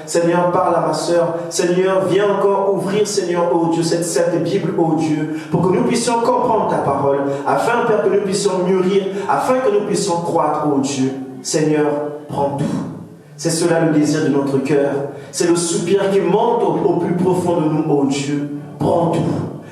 Seigneur, parle à ma sœur. Seigneur, viens encore ouvrir, Seigneur, oh Dieu, cette sainte Bible, oh Dieu, pour que nous puissions comprendre ta parole, afin, Père, que nous puissions mûrir, afin que nous puissions croître, oh Dieu. Seigneur, prends tout. C'est cela le désir de notre cœur. C'est le soupir qui monte au plus profond de nous, oh Dieu. Prends tout.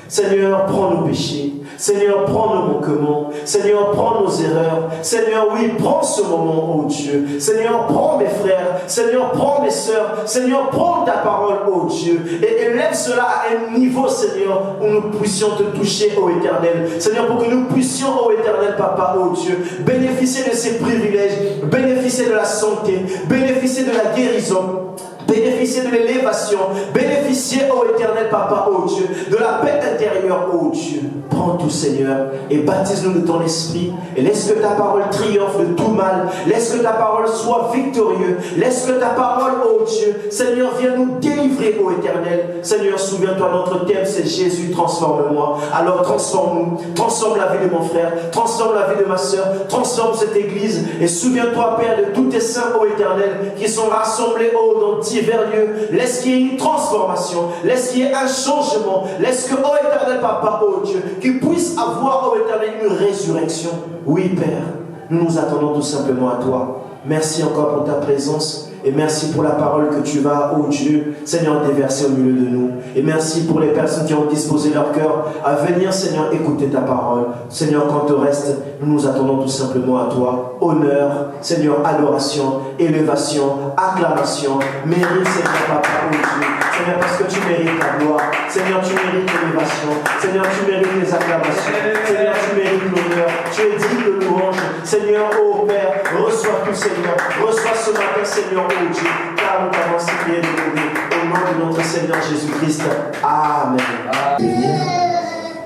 Seigneur, prends nos péchés. Seigneur, prends nos manquements. Seigneur, prends nos erreurs. Seigneur, oui, prends ce moment, oh Dieu. Seigneur, prends mes frères. Seigneur, prends mes sœurs. Seigneur, prends ta parole, oh Dieu. Et élève cela à un niveau, Seigneur, où nous puissions te toucher, oh Éternel. Seigneur, pour que nous puissions, oh Éternel, Papa, oh Dieu, bénéficier de ces privilèges, bénéficier de la santé, bénéficier de la guérison, bénéficier de l'élévation, bénéficier, ô Éternel Papa, ô Dieu, de la paix intérieure, ô Dieu. Prends tout, Seigneur, et baptise-nous de ton esprit, et laisse que ta parole triomphe de tout mal, laisse que ta parole soit victorieuse, laisse que ta parole, ô Dieu, Seigneur, viens nous délivrer, ô Éternel. Seigneur, souviens-toi, notre thème, c'est Jésus, transforme-moi. Alors transforme-nous, transforme la vie de mon frère, transforme la vie de ma soeur, transforme cette église, et souviens-toi, Père, de tous tes saints, ô Éternel, qui sont rassemblés, ô, dans divers lieux. Laisse qu'il y ait une transformation, laisse qu'il y ait un changement, laisse que, ô Éternel Papa, ô Dieu, qu'il puisse avoir, ô Éternel, une résurrection. Oui, Père, nous nous attendons tout simplement à toi. Merci encore pour ta présence. Et merci pour la parole que tu vas, oh Dieu, Seigneur, déverser au milieu de nous. Et merci pour les personnes qui ont disposé leur cœur à venir, Seigneur, écouter ta parole. Seigneur, quant au reste, nous nous attendons tout simplement à toi. Honneur, Seigneur, adoration, élévation, acclamation. Mérite, Seigneur, Papa, oh Dieu. Seigneur, parce que tu mérites la gloire. Seigneur, tu mérites l'élévation. Seigneur, tu mérites les acclamations. Seigneur, tu mérites l'honneur. Tu es digne de louange. Seigneur, oh Père, reçois tout, Seigneur. Reçois ce matin, Seigneur, oh Dieu, car nous t'avons si bien demandé. Au nom de notre Seigneur Jésus-Christ. Amen.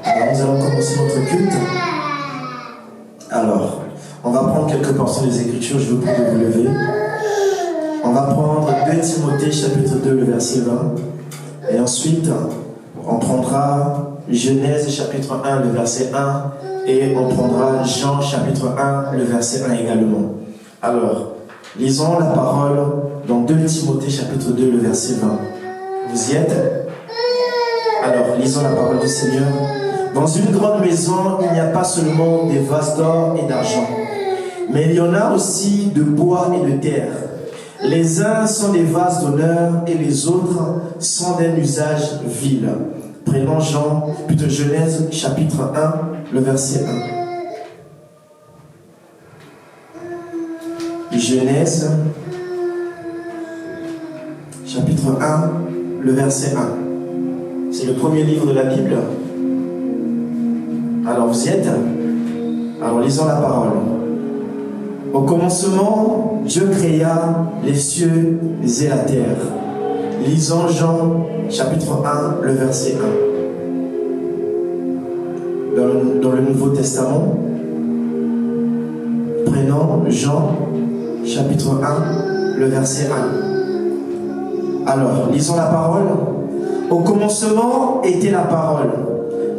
Alors, nous allons commencer notre culte. Alors, on va prendre quelques portions des Écritures. Je vous prie de vous lever. On va prendre 2 Timothée chapitre 2, le verset 20. Et ensuite, on prendra Genèse chapitre 1, le verset 1. Et on prendra Jean chapitre 1, le verset 1 également. Alors, lisons la parole dans 2 Timothée chapitre 2, le verset 20. Vous y êtes? Alors, lisons la parole du Seigneur. Dans une grande maison, il n'y a pas seulement des vases d'or et d'argent, mais il y en a aussi de bois et de terre. Les uns sont des vases d'honneur et les autres sont d'un usage vil. Prenons Genèse chapitre 1, le verset 1. Genèse chapitre 1, le verset 1. C'est le premier livre de la Bible. Alors vous y êtes? Alors lisons la parole. Au commencement, Dieu créa les cieux et la terre. Lisons Jean chapitre 1, le verset 1. Dans le Nouveau Testament, prenons Jean chapitre 1, le verset 1. Alors, lisons la parole. Au commencement était la parole,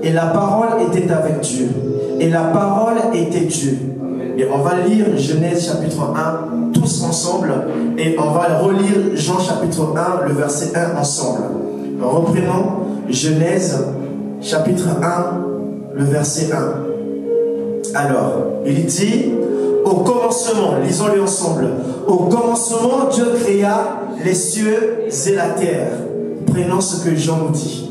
et la parole était avec Dieu, et la parole était Dieu. Et on va lire Genèse chapitre 1 tous ensemble, et on va relire Jean chapitre 1, le verset 1 ensemble. Reprenons Genèse chapitre 1, le verset 1. Alors, il dit, au commencement, lisons-le ensemble. Au commencement, Dieu créa les cieux et la terre. Prenons ce que Jean nous dit.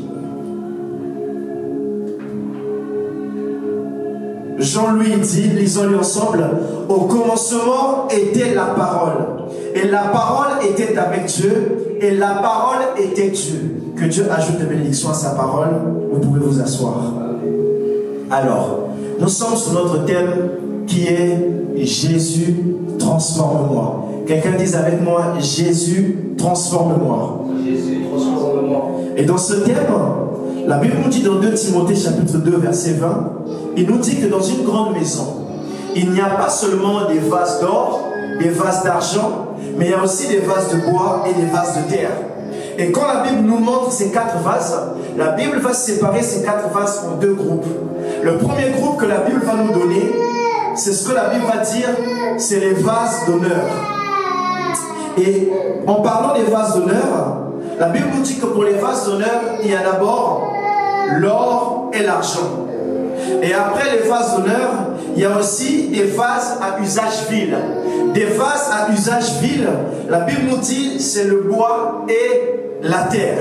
Jean lui dit, lisons-le ensemble, au commencement était la parole, et la parole était avec Dieu, et la parole était Dieu. Que Dieu ajoute des bénédictions à sa parole. Vous pouvez vous asseoir. Alors, nous sommes sur notre thème qui est Jésus, transforme-moi. Quelqu'un dise avec moi, Jésus, transforme-moi. Jésus, transforme-moi. Et dans ce thème, la Bible nous dit dans 2 Timothée chapitre 2 verset 20, il nous dit que dans une grande maison, il n'y a pas seulement des vases d'or, des vases d'argent, mais il y a aussi des vases de bois et des vases de terre. Et quand la Bible nous montre ces 4 vases, la Bible va séparer ces 4 vases en 2 groupes. Le premier groupe que la Bible va nous donner, c'est ce que la Bible va dire, c'est les vases d'honneur. Et en parlant des vases d'honneur, la Bible nous dit que pour les vases d'honneur, il y a d'abord l'or et l'argent. Et après les vases d'honneur, il y a aussi des vases à usage vil. Des vases à usage vil, la Bible nous dit, c'est le bois et la terre.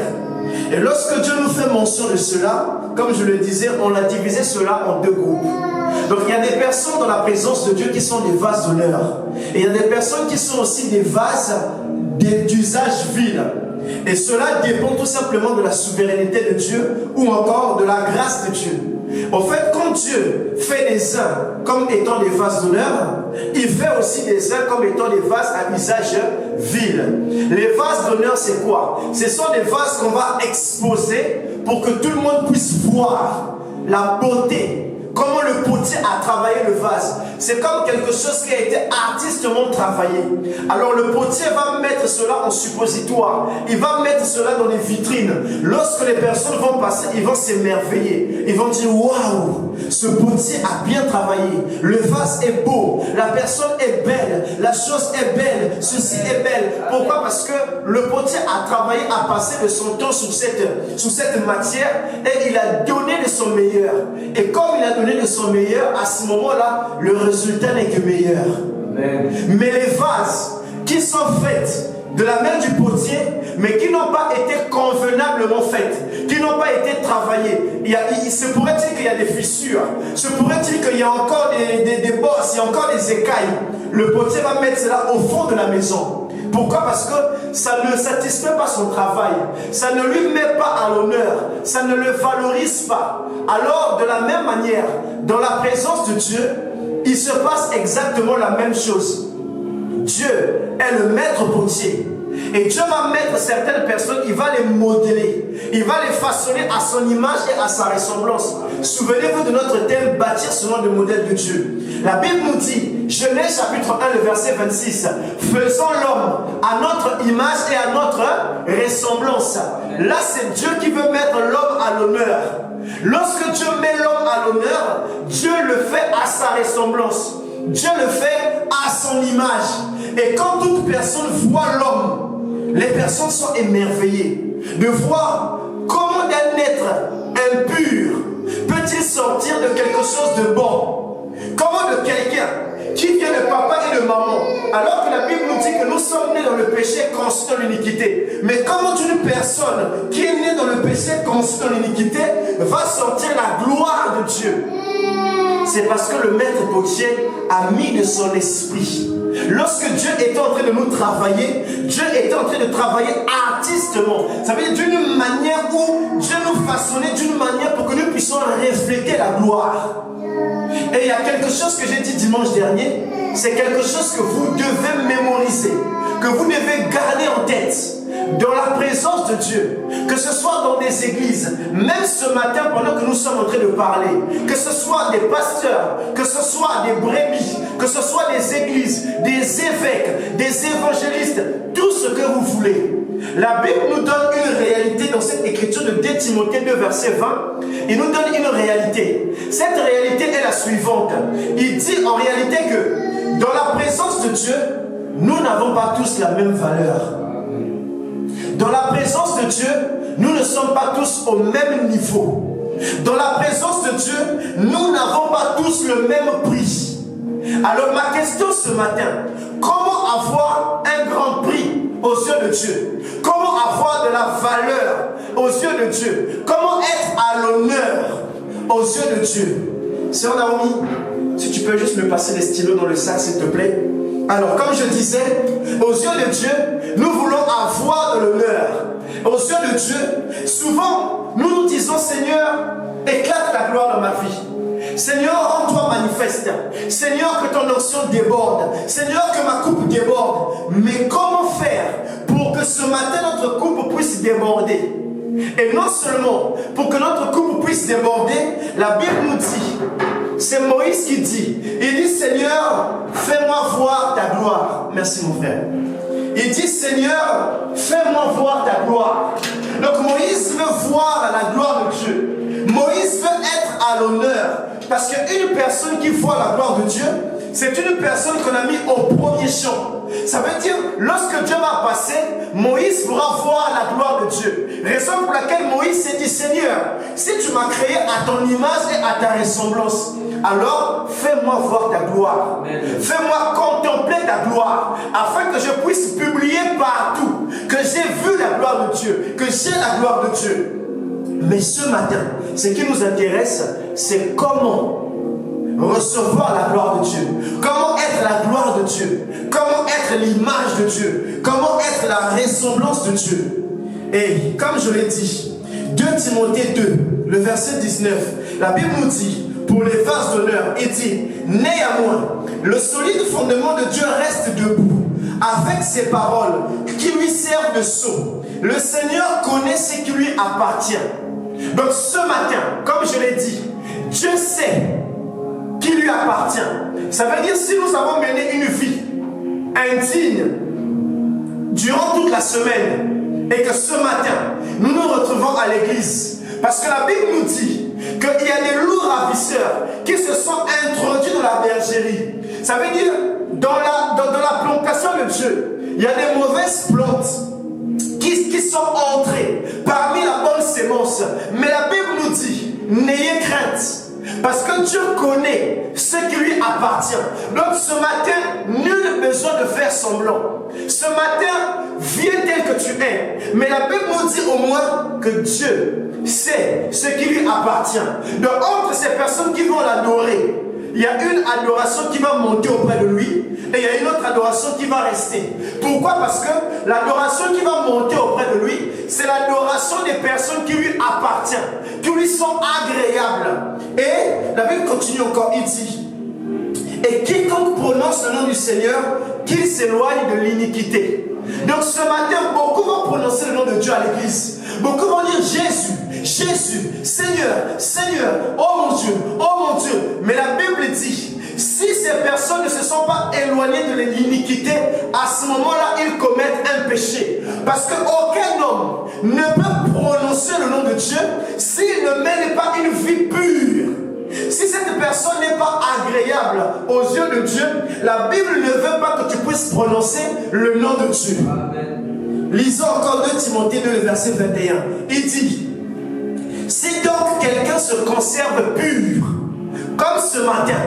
Et lorsque Dieu nous fait mention de cela, comme je le disais, on a divisé cela en deux groupes. Donc il y a des personnes dans la présence de Dieu qui sont des vases d'honneur. Et il y a des personnes qui sont aussi des vases d'usage vil. Et cela dépend tout simplement de la souveraineté de Dieu ou encore de la grâce de Dieu. En fait, quand Dieu fait des uns comme étant des vases d'honneur, il fait aussi des uns comme étant des vases à usage vil. Les vases d'honneur, c'est quoi? Ce sont des vases qu'on va exposer pour que tout le monde puisse voir la beauté. Comment le potier a travaillé le vase. C'est comme quelque chose qui a été artistement travaillé. Alors le potier va mettre cela en suppositoire. Il va mettre cela dans les vitrines. Lorsque les personnes vont passer, ils vont s'émerveiller. Ils vont dire, waouh, ce potier a bien travaillé. Le vase est beau. La personne est belle. La chose est belle. Ceci est belle. Pourquoi? Parce que le potier a travaillé, a passé de son temps sur cette matière et il a donné de son meilleur. Et comme il a donné de son meilleur, à ce moment-là, le résultat n'est que meilleur. Amen. Mais les vases qui sont faits de la main du potier, mais qui n'ont pas été convenablement faites, qui n'ont pas été travaillées, se pourrait-il qu'il y a des fissures, se pourrait-il qu'il y a encore des bosses, il y a encore des écailles. Le potier va mettre cela au fond de la maison. Pourquoi? Parce que ça ne satisfait pas son travail, ça ne lui met pas à l'honneur, ça ne le valorise pas. Alors, de la même manière, dans la présence de Dieu, il se passe exactement la même chose. Dieu est le maître potier. Et Dieu va mettre certaines personnes, il va les modeler, il va les façonner à son image et à sa ressemblance. Souvenez-vous de notre thème, bâtir selon le modèle de Dieu. La Bible nous dit, Genèse chapitre 1, le verset 26, faisons l'homme à notre image et à notre ressemblance. Là, c'est Dieu qui veut mettre l'homme à l'honneur. Lorsque Dieu met l'homme à l'honneur, Dieu le fait à sa ressemblance. Dieu le fait à son image. Et quand toute personne voit l'homme, les personnes sont émerveillées de voir comment d'un être impur peut-il sortir de quelque chose de bon. Comment de quelqu'un qui vient de papa et de maman, alors que la Bible nous dit que nous sommes nés dans le péché, conçus dans l'iniquité. Mais comment une personne qui est née dans le péché, conçue dans l'iniquité, va sortir la gloire de Dieu? C'est parce que le maître potier a mis de son esprit. Lorsque Dieu était en train de nous travailler, Dieu était en train de travailler artistement. Ça veut dire d'une manière où Dieu nous façonnait d'une manière pour que nous puissions refléter la gloire. Et il y a quelque chose que j'ai dit dimanche dernier, c'est quelque chose que vous devez mémoriser, que vous devez garder en tête. Dans la présence de Dieu, que ce soit dans des églises, même ce matin pendant que nous sommes en train de parler, que ce soit des pasteurs, que ce soit des brebis, que ce soit des églises, des évêques, des évangélistes, tout ce que vous voulez. La Bible nous donne une réalité dans cette écriture de 2 Timothée 2 verset 20. Il nous donne une réalité. Cette réalité est la suivante. Il dit en réalité que dans la présence de Dieu, nous n'avons pas tous la même valeur. Dans la présence de Dieu, nous ne sommes pas tous au même niveau. Dans la présence de Dieu, nous n'avons pas tous le même prix. Alors ma question ce matin, comment avoir un grand prix aux yeux de Dieu? Comment avoir de la valeur aux yeux de Dieu? Comment être à l'honneur aux yeux de Dieu? Sœur Naomi, si tu peux juste me passer les stylos dans le sac s'il te plaît. Alors, comme je disais, aux yeux de Dieu, nous voulons avoir de l'honneur. Aux yeux de Dieu, souvent, nous nous disons, Seigneur, éclate ta gloire dans ma vie. Seigneur, rends-toi manifeste. Seigneur, que ton onction déborde. Seigneur, que ma coupe déborde. Mais comment faire pour que ce matin, notre coupe puisse déborder? Et non seulement pour que notre coupe puisse déborder, la Bible nous dit, c'est Moïse qui dit, il dit, Seigneur, fais-moi voir ta gloire. Merci mon frère. Il dit, Seigneur, fais-moi voir ta gloire. Donc Moïse veut voir la gloire de Dieu. Moïse veut être à l'honneur. Parce qu'une personne qui voit la gloire de Dieu, c'est une personne qu'on a mis au premier champ. Ça veut dire, lorsque Dieu va passer, Moïse pourra voir la gloire de Dieu. Raison pour laquelle Moïse s'est dit, Seigneur, si tu m'as créé à ton image et à ta ressemblance, alors fais-moi voir ta gloire. Fais-moi contempler ta gloire, afin que je puisse publier partout que j'ai vu la gloire de Dieu, que j'ai la gloire de Dieu. Mais ce matin, ce qui nous intéresse, c'est comment recevoir la gloire de Dieu, comment être la gloire de Dieu, comment être l'image de Dieu, comment être la ressemblance de Dieu. Et comme je l'ai dit, 2 Timothée 2, le verset 19, la Bible nous dit, pour les vases d'honneur, il dit, néanmoins, le solide fondement de Dieu reste debout, avec ses paroles qui lui servent de sceau. Le Seigneur connaît ce qui lui appartient. Donc ce matin, comme je l'ai dit, Dieu sait qui lui appartient. Ça veut dire si nous avons mené une vie indigne durant toute la semaine et que ce matin, nous nous retrouvons à l'église, parce que la Bible nous dit qu'il y a des loups ravisseurs qui se sont introduits dans la bergerie. Ça veut dire, dans la plantation de Dieu, il y a des mauvaises plantes qui sont entrées parmi la bonne sémence. Mais la Bible nous dit, n'ayez crainte, parce que Dieu connaît ce qui lui appartient. Donc ce matin, nul besoin de faire semblant. Ce matin, viens tel que tu es. Mais la Bible nous dit au moins que Dieu sait ce qui lui appartient. Donc entre ces personnes qui vont l'adorer, il y a une adoration qui va monter auprès de lui et il y a une autre adoration qui va rester. Pourquoi? Parce que l'adoration qui va monter auprès de lui, c'est l'adoration des personnes qui lui appartiennent, qui lui sont agréables. Et la Bible continue encore, il dit, et quiconque prononce le nom du Seigneur, qu'il s'éloigne de l'iniquité. Donc ce matin, beaucoup vont prononcer le nom de Dieu à l'église. Beaucoup vont dire Jésus, Jésus, Seigneur, Seigneur, oh mon Dieu. Mais la Bible dit, si ces personnes ne se sont pas éloignées de l'iniquité, à ce moment-là, ils commettent un péché. Parce qu'aucun homme ne peut prononcer le nom de Dieu s'il ne mène pas une vie pure. Si cette personne n'est pas agréable aux yeux de Dieu, la Bible ne veut pas que tu puisses prononcer le nom de Dieu. Amen. Lisons encore 2 Timothée 2, le verset 21. Il dit, si donc quelqu'un se conserve pur, comme ce matin,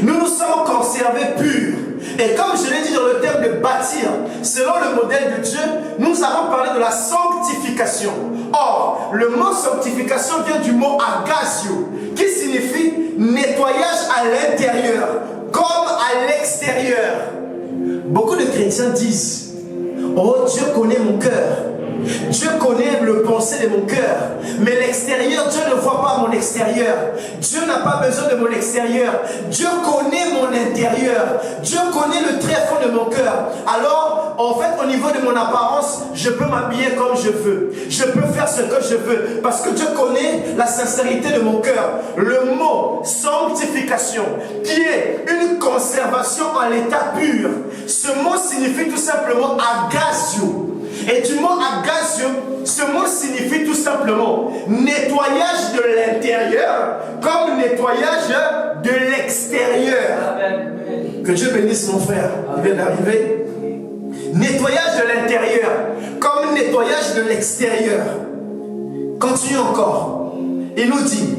nous nous sommes conservés purs. Et comme je l'ai dit dans le terme de bâtir, selon le modèle de Dieu, nous avons parlé de la sanctification. Or, le mot sanctification vient du mot agasio, qui signifie nettoyage à l'intérieur, comme à l'extérieur. Beaucoup de chrétiens disent, oh, Dieu connaît mon cœur. Dieu connaît le pensée de mon cœur, mais l'extérieur, Dieu ne voit pas mon extérieur. Dieu n'a pas besoin de mon extérieur. Dieu connaît mon intérieur. Dieu connaît le tréfonds de mon cœur. Alors, en fait, au niveau de mon apparence, je peux m'habiller comme je veux. Je peux faire ce que je veux, parce que Dieu connaît la sincérité de mon cœur. Le mot sanctification, qui est une conservation en l'état pur, ce mot signifie tout simplement agasio. Et du mot agasio, ce mot signifie tout simplement nettoyage de l'intérieur comme nettoyage de l'extérieur. Que Dieu bénisse mon frère, il vient d'arriver. Nettoyage de l'intérieur comme nettoyage de l'extérieur. Continue encore. Il nous dit,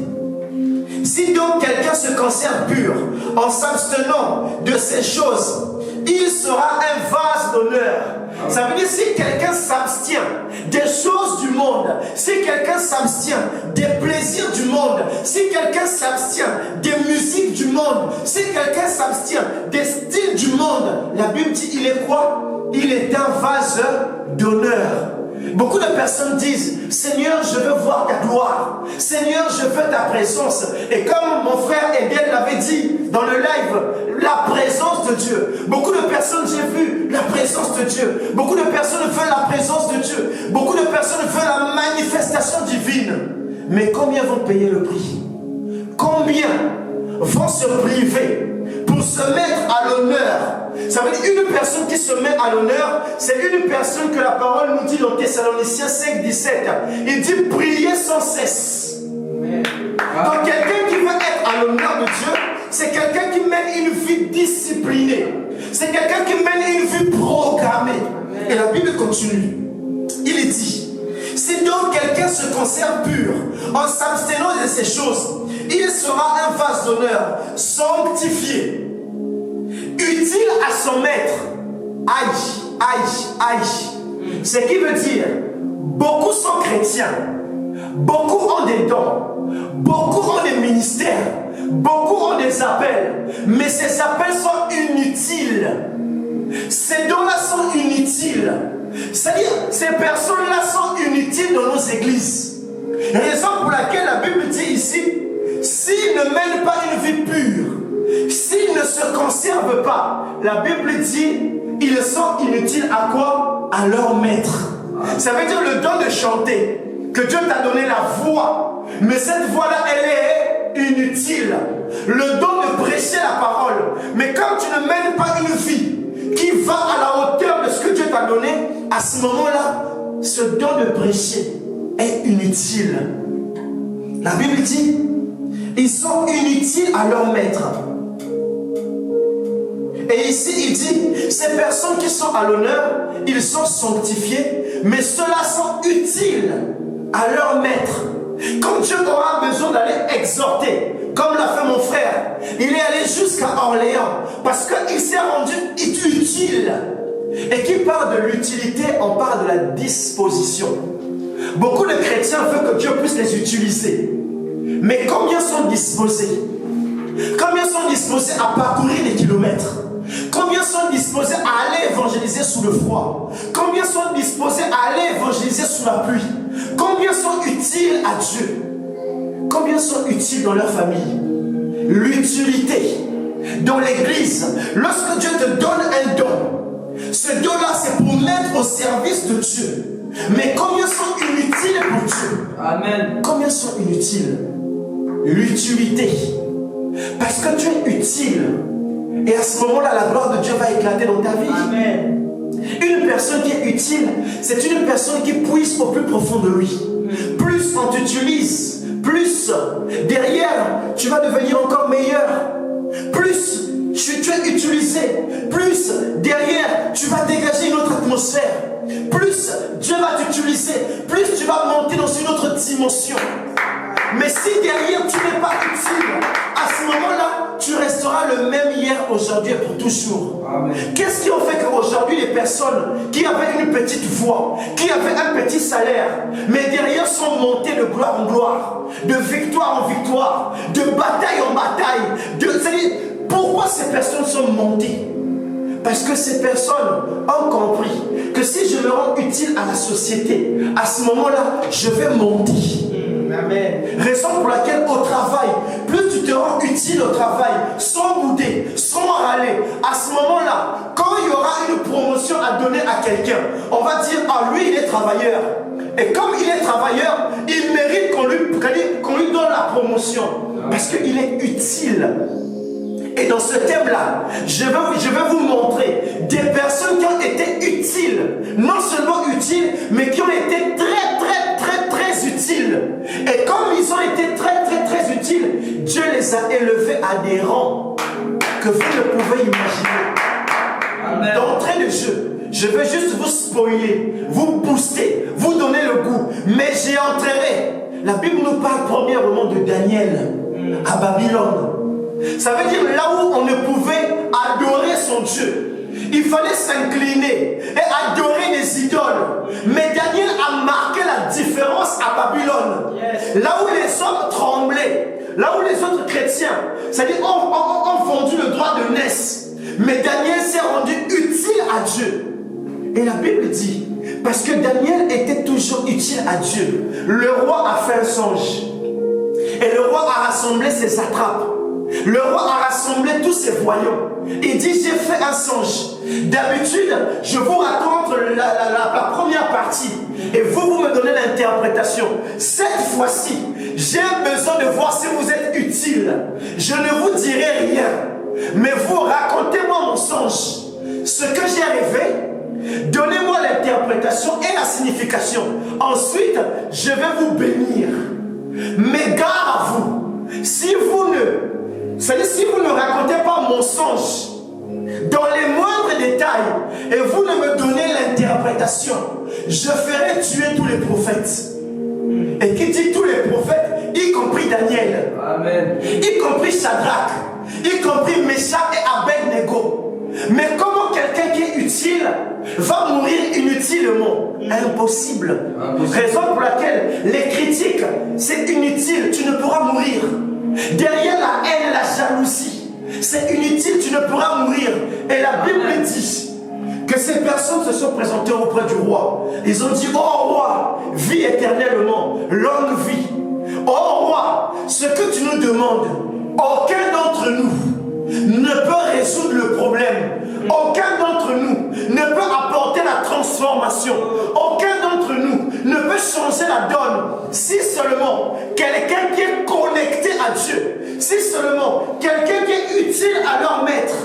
si donc quelqu'un se conserve pur en s'abstenant de ces choses, il sera un vase d'honneur. Ça veut dire si quelqu'un s'abstient des choses du monde, si quelqu'un s'abstient des plaisirs du monde, si quelqu'un s'abstient des musiques du monde, si quelqu'un s'abstient des styles du monde, la Bible dit il est quoi? Il est un vase d'honneur. Beaucoup de personnes disent, Seigneur, je veux voir ta gloire. Seigneur, je veux ta présence. Et comme mon frère Edel l'avait dit dans le live, la présence de Dieu. Beaucoup de personnes, j'ai vu la présence de Dieu. Beaucoup de personnes veulent la présence de Dieu. Beaucoup de personnes veulent la manifestation divine. Mais combien vont payer le prix? Combien vont se priver pour se mettre à l'honneur? Ça veut dire une personne qui se met à l'honneur, c'est une personne que la parole nous dit dans Thessaloniciens 5, 17. Il dit prier sans cesse. Donc quelqu'un qui veut être à l'honneur de Dieu, c'est quelqu'un qui mène une vie disciplinée. C'est quelqu'un qui mène une vie programmée. Et la Bible continue. Il dit, si donc quelqu'un se conserve pur en s'abstenant de ces choses, il sera un vase d'honneur, sanctifié, utile à son maître. Aïe. Ce qui veut dire, beaucoup sont chrétiens, beaucoup ont des dons, beaucoup ont des ministères, beaucoup ont des appels, mais ces appels sont inutiles. Ces dons-là sont inutiles. C'est-à-dire, ces personnes-là sont inutiles dans nos églises. Raison pour laquelle la Bible dit ici, s'ils ne mènent pas une vie pure, s'ils ne se conservent pas, la Bible dit, ils sont inutiles à quoi? À leur maître. Ça veut dire le don de chanter, que Dieu t'a donné la voix, mais cette voix-là, elle est inutile. Le don de prêcher la parole, mais quand tu ne mènes pas une vie qui va à la hauteur de ce que Dieu t'a donné, à ce moment-là, ce don de prêcher est inutile. La Bible dit, ils sont inutiles à leur maître. Et ici, il dit, ces personnes qui sont à l'honneur, ils sont sanctifiés, mais ceux-là sont utiles à leur maître. Quand Dieu aura besoin d'aller exhorter, comme l'a fait mon frère, il est allé jusqu'à Orléans, parce qu'il s'est rendu utile. Et qui parle de l'utilité, on parle de la disposition. Beaucoup de chrétiens veulent que Dieu puisse les utiliser. Mais combien sont disposés? Combien sont disposés à parcourir les kilomètres? Combien sont disposés à aller évangéliser sous le froid? Combien sont disposés à aller évangéliser sous la pluie? Combien sont utiles à Dieu? Combien sont utiles dans leur famille? L'utilité dans l'église, lorsque Dieu te donne un don, ce don-là c'est pour mettre au service de Dieu. Mais combien sont inutiles pour Dieu? Amen. Combien sont inutiles? L'utilité. Parce que tu es utile. Et à ce moment-là, la gloire de Dieu va éclater dans ta vie. Amen. Une personne qui est utile, c'est une personne qui puise au plus profond de lui. Plus on t'utilise, plus derrière, tu vas devenir encore meilleur. Plus tu es utilisé, plus derrière, tu vas dégager une autre atmosphère. Plus Dieu va t'utiliser, plus tu vas monter dans une autre dimension. Mais si derrière tu n'es pas utile, à ce moment-là, tu resteras le même hier, aujourd'hui et pour toujours. Qu'est-ce qui a fait qu'aujourd'hui les personnes qui avaient une petite voix, qui avaient un petit salaire, mais derrière sont montées de gloire en gloire, de victoire en victoire, de bataille en bataille, c'est-à-dire, pourquoi ces personnes sont montées? Parce que ces personnes ont compris que si je me rends utile à la société, à ce moment-là, je vais monter. Amen. Raison pour laquelle au travail, plus tu te rends utile au travail, sans bouder, sans râler, à ce moment-là, quand il y aura une promotion à donner à quelqu'un, on va dire, ah lui il est travailleur. Et comme il est travailleur, il mérite qu'on lui donne la promotion. Parce qu'il est utile. Et dans ce thème-là, je vais vous montrer des personnes qui ont été utiles. Non seulement utiles, mais qui ont été très utiles. Et comme ils ont été très utiles, Dieu les a élevés à des rangs que vous ne pouvez imaginer. D'entrée de jeu, je vais juste vous spoiler, vous booster, vous donner le goût. Mais j'y entrerai. La Bible nous parle premièrement de Daniel à Babylone. Ça veut dire là où on ne pouvait adorer son Dieu. Il fallait s'incliner et adorer des idoles. Mais Daniel a marqué la différence à Babylone. Là où les hommes tremblaient, là où les autres chrétiens, c'est-à-dire ont vendu le droit de naissance. Mais Daniel s'est rendu utile à Dieu. Et la Bible dit, parce que Daniel était toujours utile à Dieu, le roi a fait un songe. Et le roi a rassemblé ses satrapes. Le roi a rassemblé tous ses voyants. Il dit, j'ai fait un songe. D'habitude, je vous raconte la première partie. Et vous me donnez l'interprétation. Cette fois-ci, j'ai besoin de voir si vous êtes utile. Je ne vous dirai rien. Mais vous racontez-moi mon songe. Ce que j'ai rêvé, donnez-moi l'interprétation et la signification. Ensuite, je vais vous bénir. Mais gare à vous, si vous ne racontez pas mon songe, dans les mois interprétation. Je ferai tuer tous les prophètes. Et qui dit tous les prophètes, y compris Daniel, Amen. y compris Shadrach, y compris Meshach et Abednego. Mais comment quelqu'un qui est utile va mourir inutilement? Impossible. Raison pour laquelle les critiques, c'est inutile, tu ne pourras mourir. Derrière la haine et la jalousie, c'est inutile, tu ne pourras mourir. Et la Bible dit que ces personnes se sont présentées auprès du roi. Ils ont dit: oh roi, vis éternellement, longue vie. Oh roi, ce que tu nous demandes, aucun d'entre nous ne peut résoudre le problème. Aucun d'entre nous ne peut apporter la transformation. Aucun d'entre nous ne peut changer la donne. Si seulement quelqu'un qui est connecté à Dieu, si seulement quelqu'un qui est utile à leur maître.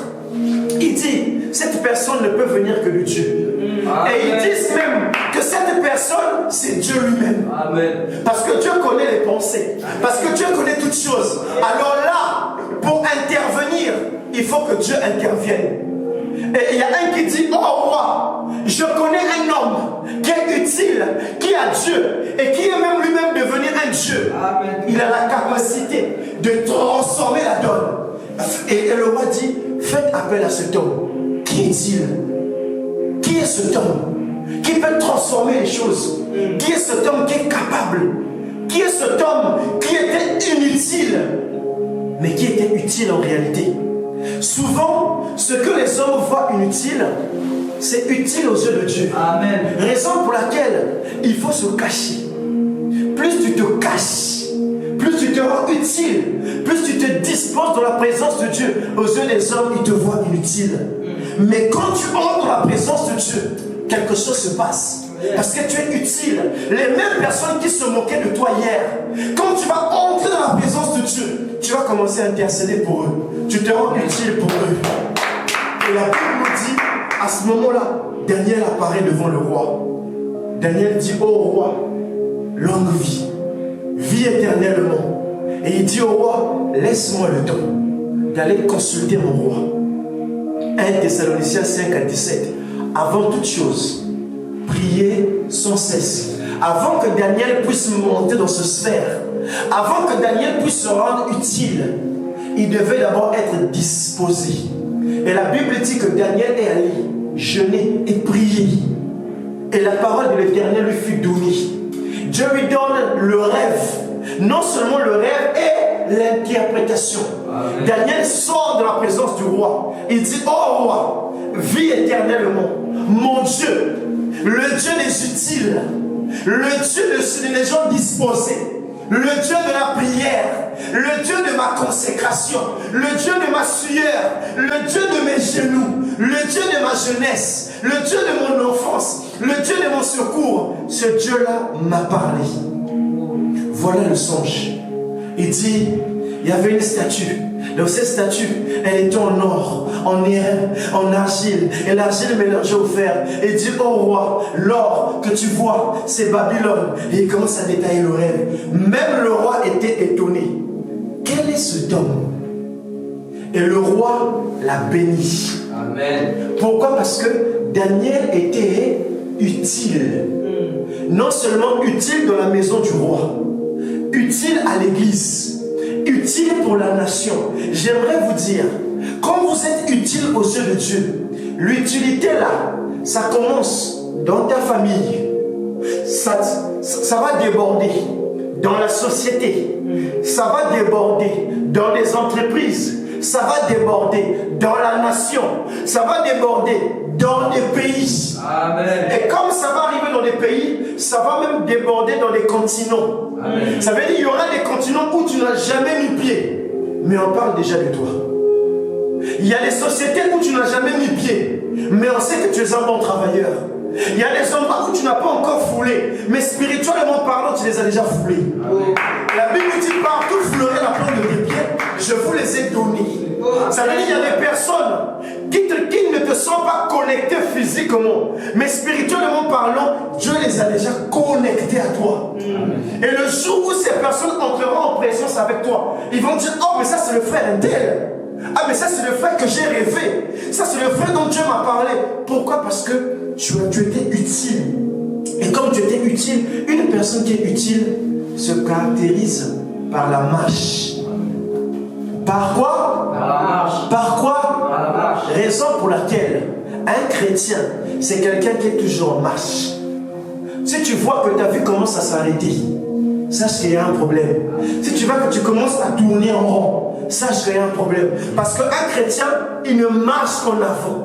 Il dit, cette personne ne peut venir que de Dieu. Amen. Et ils disent même que cette personne, c'est Dieu lui-même. Amen. Parce que Dieu connaît les pensées. Parce que Dieu connaît toutes choses. Alors là, pour intervenir, il faut que Dieu intervienne. Et il y a un qui dit: oh roi, je connais un homme qui est utile, qui a Dieu et qui est même lui-même devenu un Dieu. Amen. Il a la capacité de transformer la donne. Et le roi dit: faites appel à cet homme. Qui est-il? Qui est cet homme qui peut transformer les choses? Qui est cet homme qui est capable? Qui est cet homme qui était inutile, mais qui était utile en réalité? Souvent, ce que les hommes voient inutile, c'est utile aux yeux de Dieu. Amen. Raison pour laquelle il faut se cacher. Plus tu te caches, plus tu te rends utile, plus tu te disposes dans la présence de Dieu. Aux yeux des hommes, ils te voient inutile. Mais quand tu entres dans la présence de Dieu, quelque chose se passe. Parce que tu es utile. Les mêmes personnes qui se moquaient de toi hier, quand tu vas entrer dans la présence de Dieu, tu vas commencer à intercéder pour eux. Tu te rends utile pour eux. Et la Bible nous dit, à ce moment-là, Daniel apparaît devant le roi. Daniel dit: oh roi, longue vie, vis éternellement. Et il dit au roi: laisse-moi le temps d'aller consulter mon roi. 1 Thessaloniciens 5 à 17. Avant toute chose, priez sans cesse. Avant que Daniel puisse monter dans ce sphère, avant que Daniel puisse se rendre utile, il devait d'abord être disposé. Et la Bible dit que Daniel est allé jeûner et prier. Et la parole de l'Éternel lui fut donnée. Dieu lui donne le rêve. Non seulement le rêve et l'interprétation. Amen. Daniel sort de la présence du roi. Il dit: oh roi, vis éternellement. Mon Dieu, le Dieu des utiles, le Dieu des gens disposés, le Dieu de la prière, le Dieu de ma consécration, le Dieu de ma sueur, le Dieu de mes genoux, le Dieu de ma jeunesse, le Dieu de mon enfance, le Dieu de mon secours. Ce Dieu-là m'a parlé. Voilà le songe. Il dit: il y avait une statue. Dans cette statue, elle était en or, en airain, en argile. Et l'argile mélangée au fer. Et il dit: oh roi, l'or que tu vois, c'est Babylone. Et il commence à détailler le rêve. Même le roi était étonné. Quel est cet homme? Et le roi l'a béni. Amen. Pourquoi? Parce que Daniel était utile. Non seulement utile dans la maison du roi, utile à l'église, utile pour la nation. J'aimerais vous dire, quand vous êtes utile aux yeux de Dieu, l'utilité là, ça commence dans ta famille. Ça va déborder dans la société. Ça va déborder dans les entreprises. Ça va déborder dans la nation. Ça va déborder dans les pays. Amen. Et comme ça va arriver dans les pays, ça va même déborder dans les continents. Amen. Ça veut dire qu'il y aura des continents où tu n'as jamais mis pied. Mais on parle déjà de toi. Il y a des sociétés où tu n'as jamais mis pied. Mais on sait que tu es un bon travailleur. Il y a des endroits où tu n'as pas encore foulé. Mais spirituellement parlant, tu les as déjà foulés. Amen. La Bible dit: partout fleurit la plante de mes pieds, je vous les ai donnés. Ça veut dire qu'il y a des personnes qui ne te sont pas connectées physiquement, mais spirituellement parlant, Dieu les a déjà connectés à toi. Et le jour où ces personnes entreront en présence avec toi, ils vont dire: oh mais ça c'est le frère un tel. Ah mais ça c'est le frère que j'ai rêvé. Ça c'est le frère dont Dieu m'a parlé. Pourquoi? Parce que tu étais utile. Et comme tu étais utile, une personne qui est utile se caractérise par la marche. Par quoi? Par la marche. Par quoi? Par la marche. Raison pour laquelle un chrétien, c'est quelqu'un qui est toujours en marche. Si tu vois que ta vie commence à s'arrêter, sache qu'il y a un problème. Si tu vois que tu commences à tourner en rond, sache qu'il y a un problème. Parce qu'un chrétien, il ne marche qu'en avant.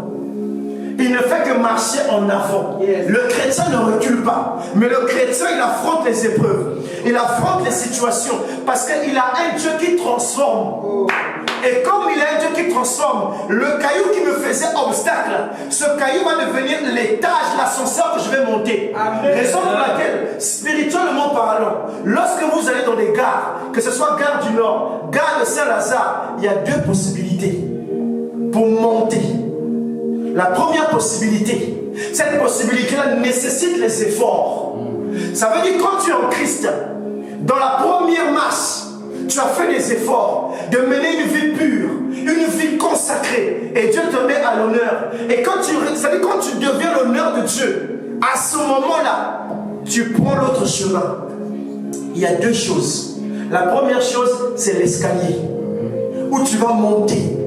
Il ne fait que marcher en avant. Yes. Le chrétien ne recule pas. Mais le chrétien, il affronte les épreuves. Il affronte les situations. Parce qu'il a un Dieu qui transforme. Oh. Et comme il a un Dieu qui transforme, le caillou qui me faisait obstacle, ce caillou va devenir l'étage, l'ascenseur que je vais monter. Amen. Raison pour laquelle, spirituellement parlant, lorsque vous allez dans des gares, que ce soit gare du Nord, gare de Saint-Lazare, il y a deux possibilités pour monter. La première possibilité, cette possibilité-là nécessite les efforts. Ça veut dire quand tu es en Christ, dans la première marche, tu as fait des efforts de mener une vie pure, une vie consacrée, et Dieu te met à l'honneur. Et quand tu deviens l'honneur de Dieu, à ce moment-là, tu prends l'autre chemin. Il y a deux choses. La première chose, c'est l'escalier, où tu vas monter.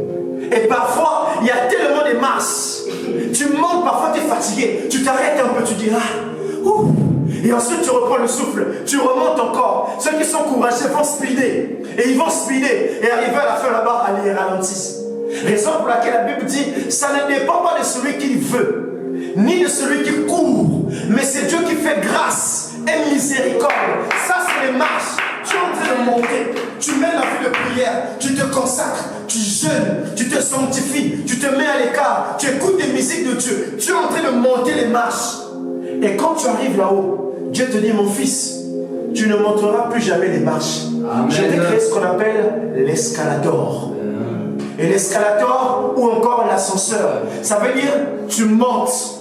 Et parfois, il y a tellement de marches. Tu montes, parfois tu es fatigué. Tu t'arrêtes un peu, tu dis ouh. Et ensuite tu reprends le souffle. Tu remontes encore. Ceux qui sont courageux vont speeder. Et ils vont speeder. Et arriver à la fin là-bas, ils ralentissent. Raison pour laquelle la Bible dit, ça ne dépend pas de celui qui veut, ni de celui qui court. Mais c'est Dieu qui fait grâce et miséricorde. Ça, c'est les marches. Tu es en train de monter, tu mets la vie de prière, tu te consacres, tu jeûnes, tu te sanctifies, tu te mets à l'écart, tu écoutes des musiques de Dieu, tu es en train de monter les marches. Et quand tu arrives là-haut, Dieu te dit, mon fils, tu ne monteras plus jamais les marches. Amen. Je t'ai créé ce qu'on appelle l'escalator. Et l'escalator ou encore l'ascenseur, ça veut dire tu montes,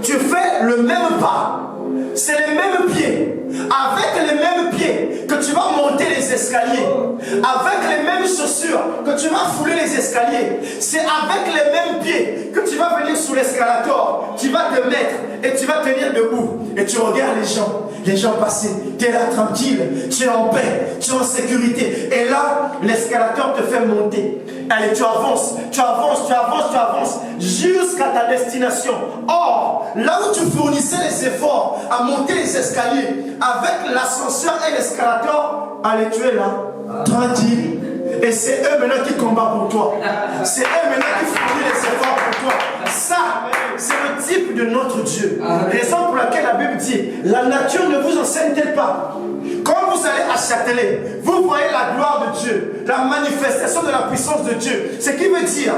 tu fais le même pas. C'est les mêmes pieds, avec les mêmes pieds que tu vas monter les escaliers, avec les mêmes chaussures que tu vas fouler les escaliers. C'est avec les mêmes pieds que tu vas venir sous l'escalator, tu vas te mettre et tu vas tenir debout. Et tu regardes les gens passer, tu es là tranquille, tu es en paix, tu es en sécurité. Et là, l'escalator te fait monter. Allez, tu avances, jusqu'à ta destination. Or, là où tu fournissais les efforts à monter les escaliers, avec l'ascenseur et l'escalator, allez, tu es là, tranquille. Et c'est eux maintenant qui combattent pour toi. C'est eux maintenant qui fournissent les efforts pour toi. Ça, c'est le type de notre Dieu. Raison pour laquelle la Bible dit, la nature ne vous enseigne-t-elle pas? Quand vous allez à Châtelet, vous voyez la gloire de Dieu, la manifestation de la puissance de Dieu. Ce qui veut dire,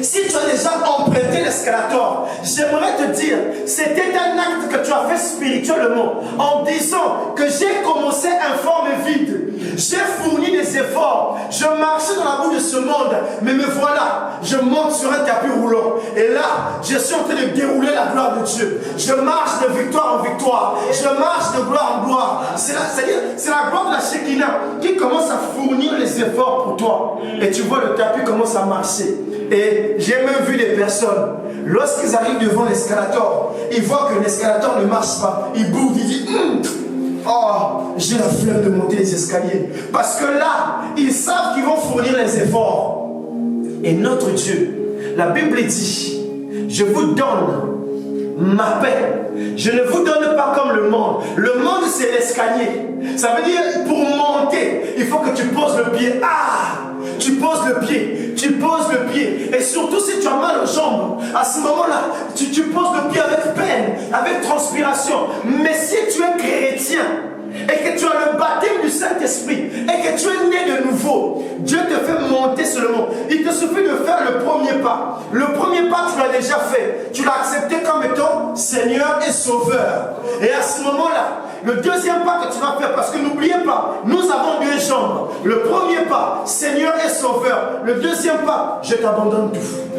si tu as déjà emprunté l'escalator, j'aimerais te dire, c'était un acte que tu as fait spirituellement, en disant que j'ai commencé informe et vide. J'ai fourni des efforts, je marchais dans la boue de ce monde, mais me voilà, je monte sur un tapis roulant. Et là, je suis en train de dérouler la gloire de Dieu. Je marche de victoire en victoire, je marche de gloire en gloire. C'est-à-dire, c'est la gloire de la Shekinah qui commence à fournir les efforts pour toi. Et tu vois, le tapis commence à marcher. Et j'ai même vu des personnes, lorsqu'ils arrivent devant l'escalator, ils voient que l'escalator ne marche pas. Ils bougent, ils disent oh, j'ai la flemme de monter les escaliers. Parce que là, ils savent qu'ils vont fournir les efforts. Et notre Dieu, la Bible dit, je vous donne ma paix. Je ne vous donne pas comme le monde. Le monde, c'est l'escalier. Ça veut dire, pour monter, il faut que tu poses le pied. Tu poses le pied, tu poses le pied. Et surtout si tu as mal aux jambes, à ce moment-là, tu poses le pied avec peine, avec transpiration. Mais si tu es chrétien et que tu as le baptême du Saint-Esprit et que tu es né de nouveau, Dieu te fait monter seulement. Il te suffit de faire le premier pas. Le premier pas, tu l'as déjà fait. Tu l'as accepté comme étant Seigneur et Sauveur. Et à ce moment-là, le deuxième pas que tu vas faire, parce que n'oubliez pas, nous avons deux jambes. Le premier pas, Seigneur et Sauveur. Le deuxième pas, je t'abandonne tout.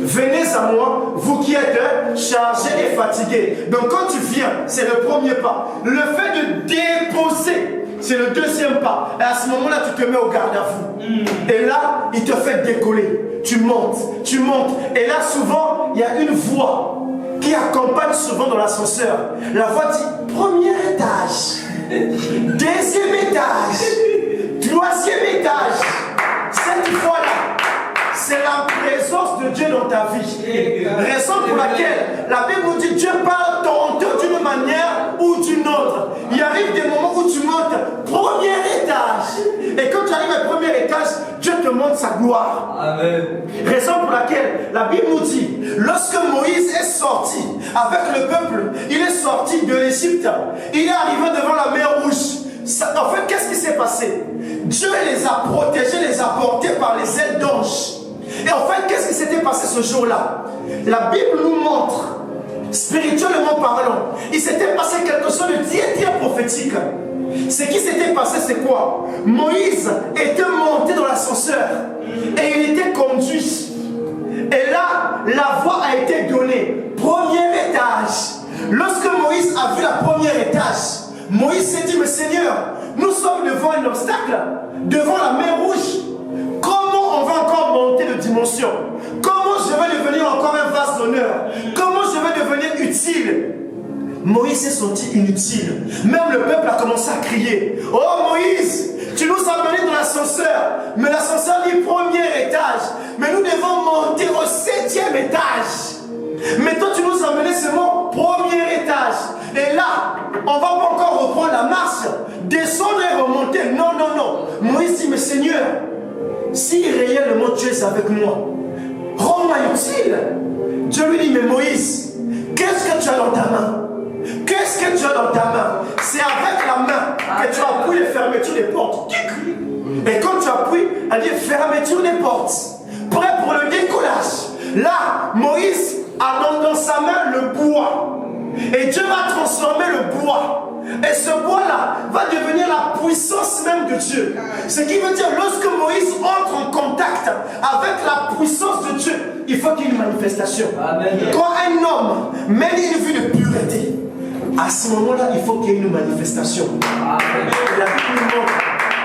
Venez à moi, vous qui êtes chargés et fatigués. Donc quand tu viens, c'est le premier pas. Le fait de déposer, c'est le deuxième pas. Et à ce moment-là, tu te mets au garde-à-vous. Et là, il te fait décoller. Tu montes, tu montes. Et là, souvent, il y a une voix qui accompagne souvent dans l'ascenseur. La voix dit premier étage, deuxième étage, troisième étage. Cette fois-là, c'est la présence de Dieu dans ta vie. Raison pour laquelle la Bible nous dit Dieu parle tantôt d'une manière ou d'une autre. Il arrive des moments où tu montes premier étage. Et quand tu arrives au premier étage, Dieu te montre sa gloire. Amen. Raison pour laquelle la Bible nous dit, lorsque Moïse est sorti avec le peuple, il est sorti de l'Égypte, il est arrivé devant la mer Rouge. En fait, qu'est-ce qui s'est passé? Dieu les a protégés, les a portés par les ailes d'ange. Et en fait, qu'est-ce qui s'était passé ce jour-là? La Bible nous montre, spirituellement parlant, il s'était passé quelque chose de très prophétique. Ce qui s'était passé, c'est quoi? Moïse était monté dans l'ascenseur et il était conduit. Et là, la voix a été donnée. Premier étage. Lorsque Moïse a vu la première étage, Moïse s'est dit, mais Seigneur, nous sommes devant un obstacle, devant la mer Rouge. Comment on va encore monter de dimension? Comment je vais devenir encore un vase d'honneur? Comment je vais devenir utile? Moïse s'est senti inutile. Même le peuple a commencé à crier. Oh Moïse, tu nous as menés dans l'ascenseur. Mais l'ascenseur dit premier étage. Mais nous devons monter au 7e étage. Mais toi tu nous as menés seulement premier étage. Et là, on ne va pas encore reprendre la marche. Descendre et remonter. Non, non, non. Moïse dit, mais Seigneur, si réellement tu es avec moi, rends-moi utile. Dieu lui dit, mais Moïse, qu'est-ce que tu as dans ta main? Qu'est-ce que tu as dans ta main? C'est avec la main que tu appuies les fermetures des portes. Et quand tu appuies, elle dit fermeture des portes. Prêt pour le décollage. Là, Moïse a dans sa main le bois. Et Dieu va transformer le bois. Et ce bois-là va devenir la puissance même de Dieu. Ce qui veut dire, lorsque Moïse entre en contact avec la puissance de Dieu, il faut qu'il y ait une manifestation. Amen. Quand un homme mène une vie de pureté, à ce moment-là, il faut qu'il y ait une manifestation. Amen. La Bible nous montre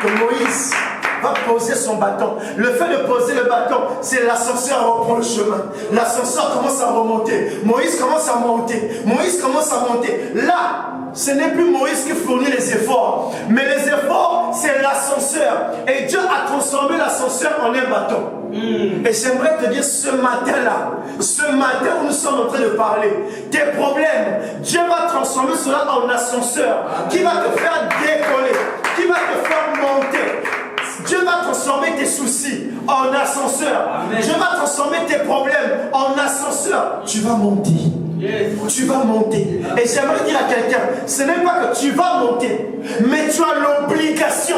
que Moïse va poser son bâton. Le fait de poser le bâton, c'est l'ascenseur reprend le chemin. L'ascenseur commence à remonter. Moïse commence à monter. Moïse commence à monter. Là, ce n'est plus Moïse qui fournit les efforts. Mais les efforts, c'est l'ascenseur. Et Dieu a transformé l'ascenseur en un bâton. Et j'aimerais te dire ce matin-là, ce matin où nous sommes en train de parler, tes problèmes, Dieu va transformer cela en ascenseur qui va te faire décoller, qui va te faire monter. Dieu va transformer tes soucis en ascenseur. Amen. Dieu va transformer tes problèmes en ascenseur. Tu vas monter. Yes. Tu vas monter. Amen. Et j'aimerais dire à quelqu'un, ce n'est pas que tu vas monter, mais tu as l'obligation.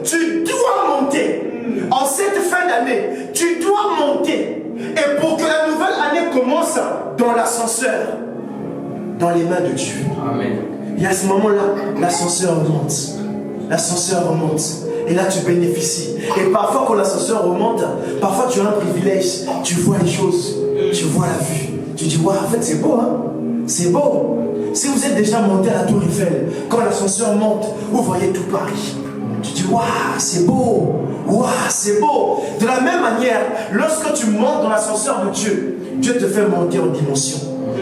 Tu dois monter. En cette fin d'année, tu dois monter. Et pour que la nouvelle année commence dans l'ascenseur, dans les mains de Dieu. Amen. Et à ce moment-là, l'ascenseur remonte. L'ascenseur remonte. Et là, tu bénéficies. Et parfois, quand l'ascenseur remonte, parfois tu as un privilège. Tu vois les choses. Tu vois la vue. Tu dis, waouh, en fait, c'est beau, hein? C'est beau. Si vous êtes déjà monté à la Tour Eiffel, quand l'ascenseur monte, vous voyez tout Paris. Tu dis, waouh, c'est beau. Waouh, c'est beau. De la même manière, lorsque tu montes dans l'ascenseur de Dieu, Dieu te fait monter en dimension.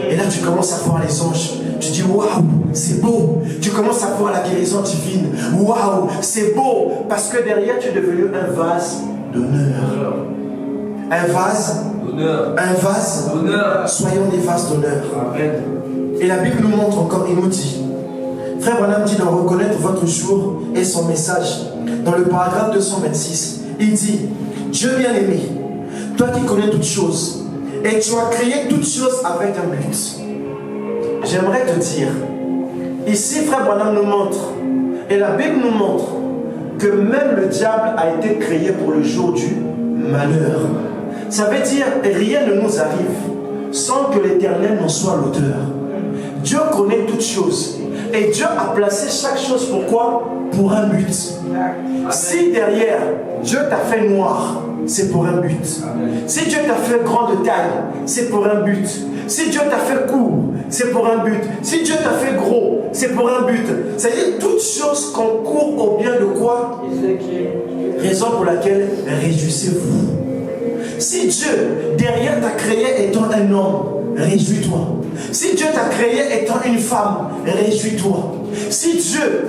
Et là, tu commences à voir les anges. Tu dis, waouh, c'est beau. Tu commences à voir la guérison divine. Waouh, c'est beau. Parce que derrière, tu es devenu un vase d'honneur. Un vase d'honneur. Un vase d'honneur. Soyons des vases d'honneur. Amen. Et la Bible nous montre encore, il nous dit, Frère Branham dit d'en reconnaître votre jour et son message. Dans le paragraphe 226, il dit, Dieu bien-aimé, toi qui connais toutes choses, et tu as créé toutes choses avec un but. J'aimerais te dire, ici Frère Branham nous montre, et la Bible nous montre, que même le diable a été créé pour le jour du malheur. Ça veut dire, rien ne nous arrive sans que l'Éternel n'en soit l'auteur. Dieu connaît toutes choses. Et Dieu a placé chaque chose pourquoi? Pour un but. Si derrière, Dieu t'a fait noir, c'est pour un but. Si Dieu t'a fait grande taille, c'est pour un but. Si Dieu t'a fait court, c'est pour un but. Si Dieu t'a fait gros, c'est pour un but. C'est-à-dire toutes choses concourent au bien de quoi? Raison pour laquelle réjouissez-vous. Si Dieu, derrière t'a créé étant un homme, réjouis-toi. Si Dieu t'a créé étant une femme, réjouis-toi. Si Dieu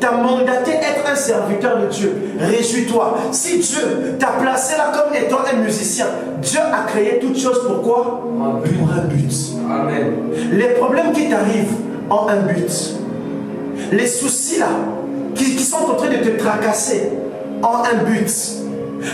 t'a mandaté être un serviteur de Dieu, réjouis-toi. Si Dieu t'a placé là comme étant un musicien, Dieu a créé toutes choses pourquoi? Pour un but. Amen. Les problèmes qui t'arrivent ont un but. Les soucis là, qui sont en train de te tracasser, ont un but.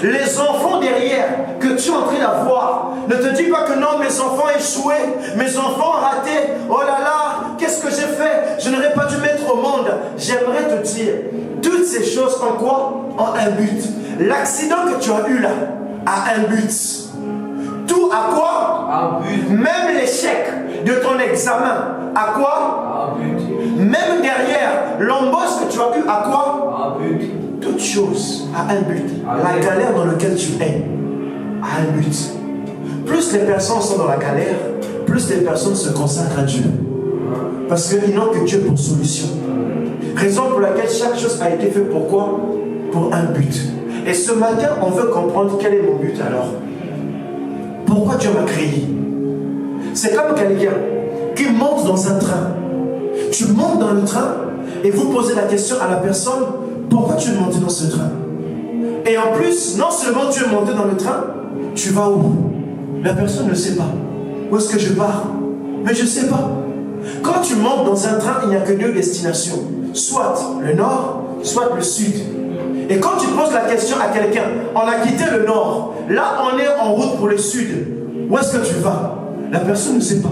Les enfants derrière que tu es en train d'avoir, ne te dis pas que non, mes enfants échoué, mes enfants ratés, oh là là, qu'est-ce que j'ai fait? Je n'aurais pas dû mettre au monde. J'aimerais te dire, toutes ces choses en quoi? Ont un but. L'accident que tu as eu là a un but. Tout à quoi? Un but. Même l'échec de ton examen, à quoi? Un but. Même derrière l'embauche que tu as eu, à quoi? Un but. Toute chose a un but. Amen. La galère dans laquelle tu es a un but. Plus les personnes sont dans la galère, plus les personnes se consacrent à Dieu. Parce qu'ils n'ont que Dieu pour solution. Raison pour laquelle chaque chose a été faite pourquoi? Pour un but. Et ce matin, on veut comprendre quel est mon but alors. Pourquoi Dieu m'a créé? C'est comme quelqu'un qui monte dans un train. Tu montes dans le train et vous posez la question à la personne, pourquoi tu es monté dans ce train? Et en plus, non seulement tu es monté dans le train, tu vas où? La personne ne sait pas. Où est-ce que je pars? Mais je ne sais pas. Quand tu montes dans un train, il n'y a que deux destinations. Soit le nord, soit le sud. Et quand tu poses la question à quelqu'un, on a quitté le nord, là on est en route pour le sud. Où est-ce que tu vas? La personne ne sait pas.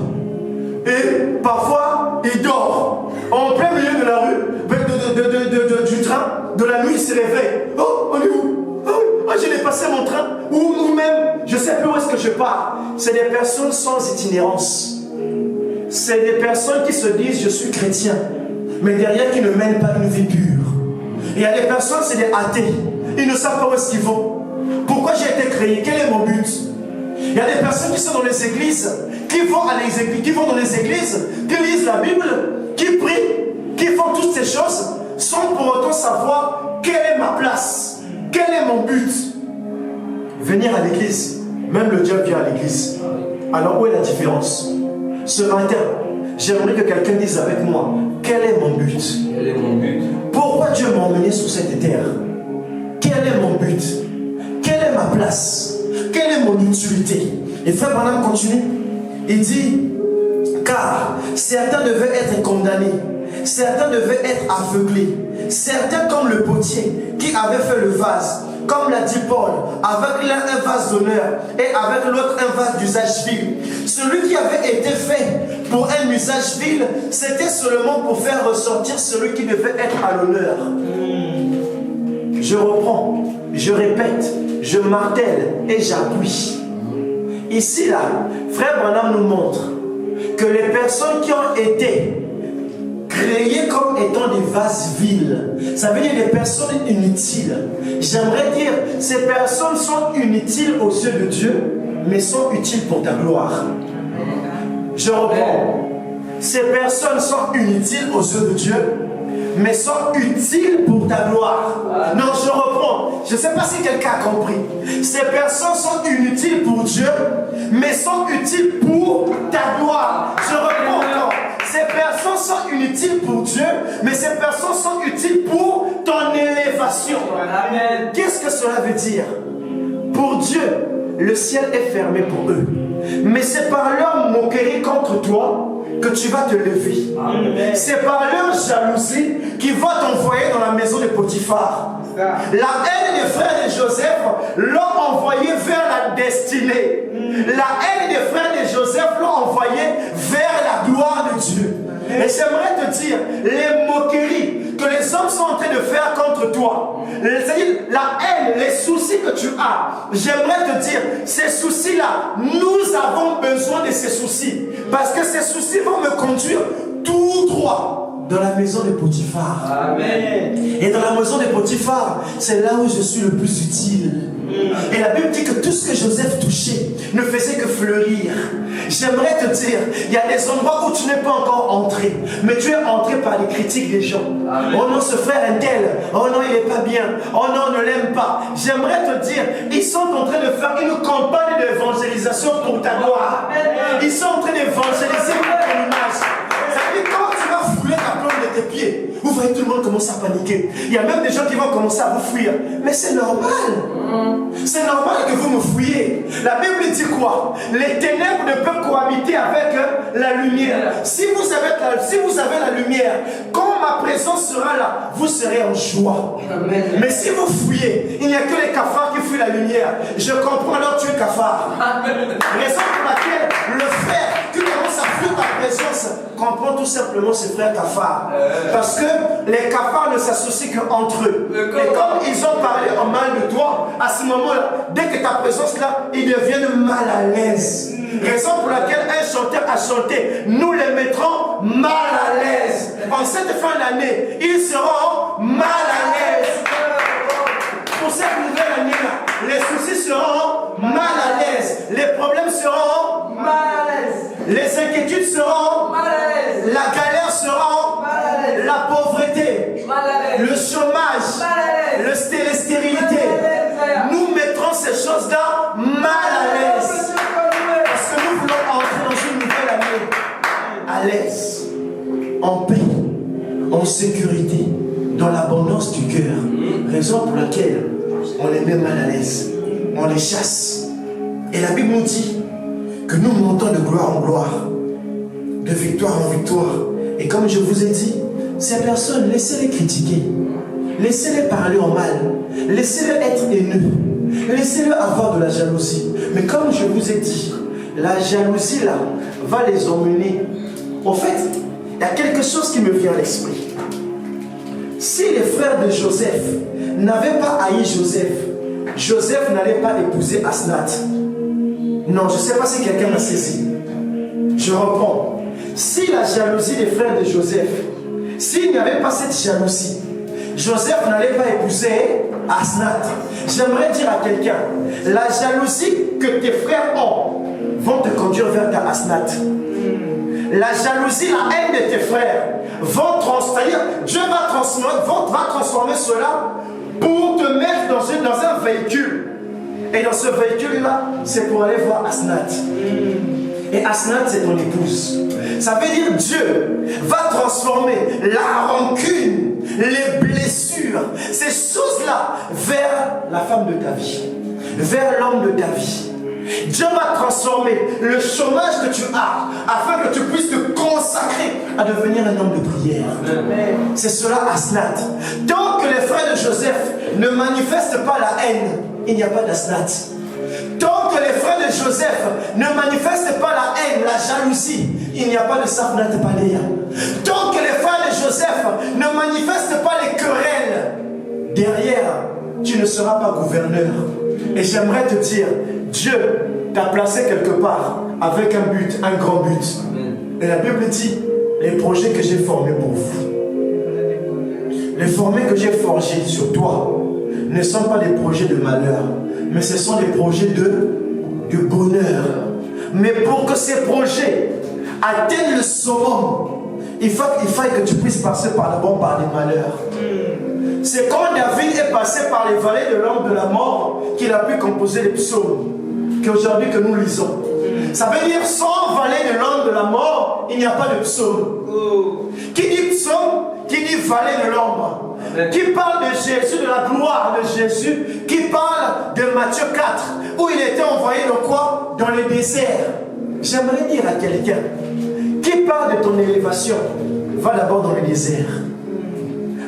Et parfois, il dort en plein milieu de la rue, du train, de la nuit, il se réveille. Oh, on est où? Oh, j'ai dépassé mon train. Ou même, je ne sais plus où est-ce que je pars. C'est des personnes sans itinérance. C'est des personnes qui se disent, je suis chrétien, mais derrière qui ne mènent pas une vie pure. Il y a des personnes, c'est des athées. Ils ne savent pas où est-ce qu'ils vont. Pourquoi j'ai été créé? Quel est mon but? Il y a des personnes qui sont dans les églises, qui vont dans les églises, qui lisent la Bible, qui prient, qui font toutes ces choses, sans pour autant savoir quelle est ma place, quel est mon but. Venir à l'église, même le diable vient à l'église. Alors où est la différence? Ce matin, j'aimerais que quelqu'un dise avec moi, quel est mon but? Quel est mon but? Pourquoi Dieu m'a emmené sur cette terre? Quel est mon but? Quelle est ma place? Quelle est mon utilité? Et Frère Branham continue. Il dit, car certains devaient être condamnés, certains devaient être aveuglés, certains comme le potier qui avait fait le vase, comme l'a dit Paul, avec l'un un vase d'honneur et avec l'autre un vase d'usage vil. Celui qui avait été fait pour un usage vil, c'était seulement pour faire ressortir celui qui devait être à l'honneur. Je reprends, je répète, je martèle et j'appuie. Ici, là, Frère Branham nous montre que les personnes qui ont été créées comme étant des vases vils, ça veut dire des personnes inutiles. J'aimerais dire, ces personnes sont inutiles aux yeux de Dieu, mais sont utiles pour ta gloire. Je reprends. Ces personnes sont inutiles aux yeux de Dieu, mais sont utiles pour ta gloire. Non, je reprends. Je ne sais pas si quelqu'un a compris. Ces personnes sont inutiles pour Dieu, mais sont utiles pour ta gloire. Je reprends encore. Ces personnes sont inutiles pour Dieu, mais ces personnes sont utiles pour ton élévation. Amen. Qu'est-ce que cela veut dire? Pour Dieu, le ciel est fermé pour eux. Mais c'est par leur moquerie contre toi que tu vas te lever. C'est par leur jalousie qui va t'envoyer dans la maison de Potiphar. La haine des frères de Joseph l'ont envoyé vers la destinée. La haine des frères de Joseph l'ont envoyé vers la gloire de Dieu. Et j'aimerais te dire, les moqueries que les hommes sont en train de faire contre toi, c'est-à-dire la haine, les soucis que tu as, j'aimerais te dire, ces soucis-là, nous avons besoin de ces soucis. Parce que ces soucis vont me conduire tout droit dans la maison de Potiphar. Amen. Et dans la maison de Potiphar, c'est là où je suis le plus utile. Et la Bible dit que tout ce que Joseph touchait ne faisait que fleurir. J'aimerais te dire, il y a des endroits où tu n'es pas encore entré, mais tu es entré par les critiques des gens. Amen. Oh non, ce frère est tel. Oh non, il n'est pas bien. Oh non, on ne l'aime pas. J'aimerais te dire, ils sont en train de faire une campagne d'évangélisation pour ta gloire. Ils sont en train d'évangéliser pour ton image. Ça veut dire, quand tu vas fouler la plante de tes pieds, vous voyez tout le monde commence à paniquer. Il y a même des gens qui vont commencer à vous fuir. Mais c'est normal. C'est normal que vous me fouillez. La Bible dit quoi? Les ténèbres ne peuvent cohabiter avec la lumière. Si vous avez la lumière, quand ma présence sera là, vous serez en joie. Amen. Mais si vous fouillez, il n'y a que les cafards qui fuient la lumière. Je comprends, alors tu es cafard. Raison pour laquelle le frère qui commence à fuir ta présence comprend tout simplement ses frères cafards. Parce que les cafards ne s'associent qu'entre eux. Et comme ils ont parlé en mal de toi, à ce moment-là, dès que ta présence là, ils deviennent mal à l'aise. Raison pour laquelle un chanteur a chanté, nous les mettrons mal à l'aise. En cette fin d'année, ils seront mal à l'aise. Pour cette nouvelle année-là, les soucis seront mal à l'aise. Les problèmes seront Mal à l'aise. les inquiétudes seront, Mal à l'aise. la galère sera, Mal à l'aise. la pauvreté, Mal à l'aise. le chômage, Mal à l'aise. la stérilité. Nous mettrons ces choses-là mal à l'aise. Parce que nous voulons entrer dans une nouvelle année à l'aise, en paix, en sécurité, dans l'abondance du cœur. Raison pour laquelle on les met mal à l'aise. On les chasse. Et la Bible nous dit que nous montons de gloire en gloire, de victoire en victoire. Et comme je vous ai dit, ces personnes, laissez-les critiquer. Laissez-les parler en mal. Laissez-les être haineux. Laissez-les avoir de la jalousie. Mais comme je vous ai dit, la jalousie là va les emmener. En fait, il y a quelque chose qui me vient à l'esprit. Si les frères de Joseph n'avaient pas haï Joseph, Joseph n'allait pas épouser Asnath. Non, je ne sais pas si quelqu'un m'a saisi. Je reprends. Si la jalousie des frères de Joseph, s'il n'y avait pas cette jalousie, Joseph n'allait pas épouser Asnath. J'aimerais dire à quelqu'un, la jalousie que tes frères ont vont te conduire vers ta Asnath. La jalousie, la haine de tes frères vont transformer, Dieu va transformer cela pour te mettre dans un véhicule. Et dans ce véhicule-là, c'est pour aller voir Asnath. Et Asnath, c'est ton épouse. Ça veut dire Dieu va transformer la rancune, les blessures, ces choses-là vers la femme de ta vie, vers l'homme de ta vie. Dieu va transformer le chômage que tu as afin que tu puisses te consacrer à devenir un homme de prière. C'est cela Asnath. Tant que les frères de Joseph ne manifestent pas la haine, il n'y a pas d'Asnath. Tant que les frères de Joseph ne manifestent pas la haine, la jalousie, il n'y a pas de Safnat Paléa. Tant que les frères de Joseph ne manifestent pas les querelles, derrière, tu ne seras pas gouverneur. Et j'aimerais te dire, Dieu t'a placé quelque part avec un but, un grand but. Et la Bible dit, les projets que j'ai formés pour vous, les formés que j'ai forgés sur toi, ne sont pas des projets de malheur, mais ce sont des projets de bonheur. Mais pour que ces projets atteignent le summum, il faille que tu puisses passer par le bon, par les malheurs. C'est quand David est passé par les vallées de l'ombre de la mort qu'il a pu composer les psaumes qu'aujourd'hui que nous lisons. Ça veut dire sans vallée de l'ombre de la mort, il n'y a pas de psaume. Qui dit psaume, qui dit vallée de l'ombre, qui parle de Jésus, de la gloire de Jésus, qui parle de Matthieu 4, où il était envoyé dans quoi? Dans le désert. J'aimerais dire à quelqu'un qui parle de ton élévation, va d'abord dans le désert.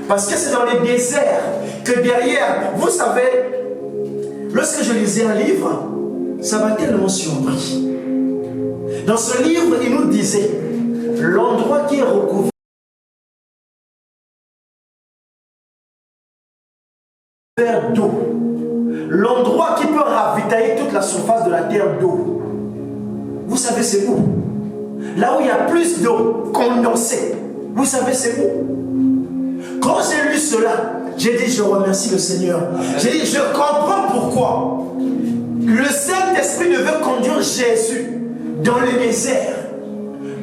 Parce que c'est dans les déserts que derrière, vous savez, lorsque je lisais un livre, ça m'a tellement surpris. Dans ce livre, il nous disait, l'endroit qui est recouvert d'eau, l'endroit qui peut ravitailler toute la surface de la terre d'eau, vous savez c'est où? Là où il y a plus d'eau condensée. Vous savez c'est où? Quand j'ai lu cela, j'ai dit je remercie le Seigneur. J'ai dit je comprends pourquoi le Saint-Esprit devait conduire Jésus dans le désert.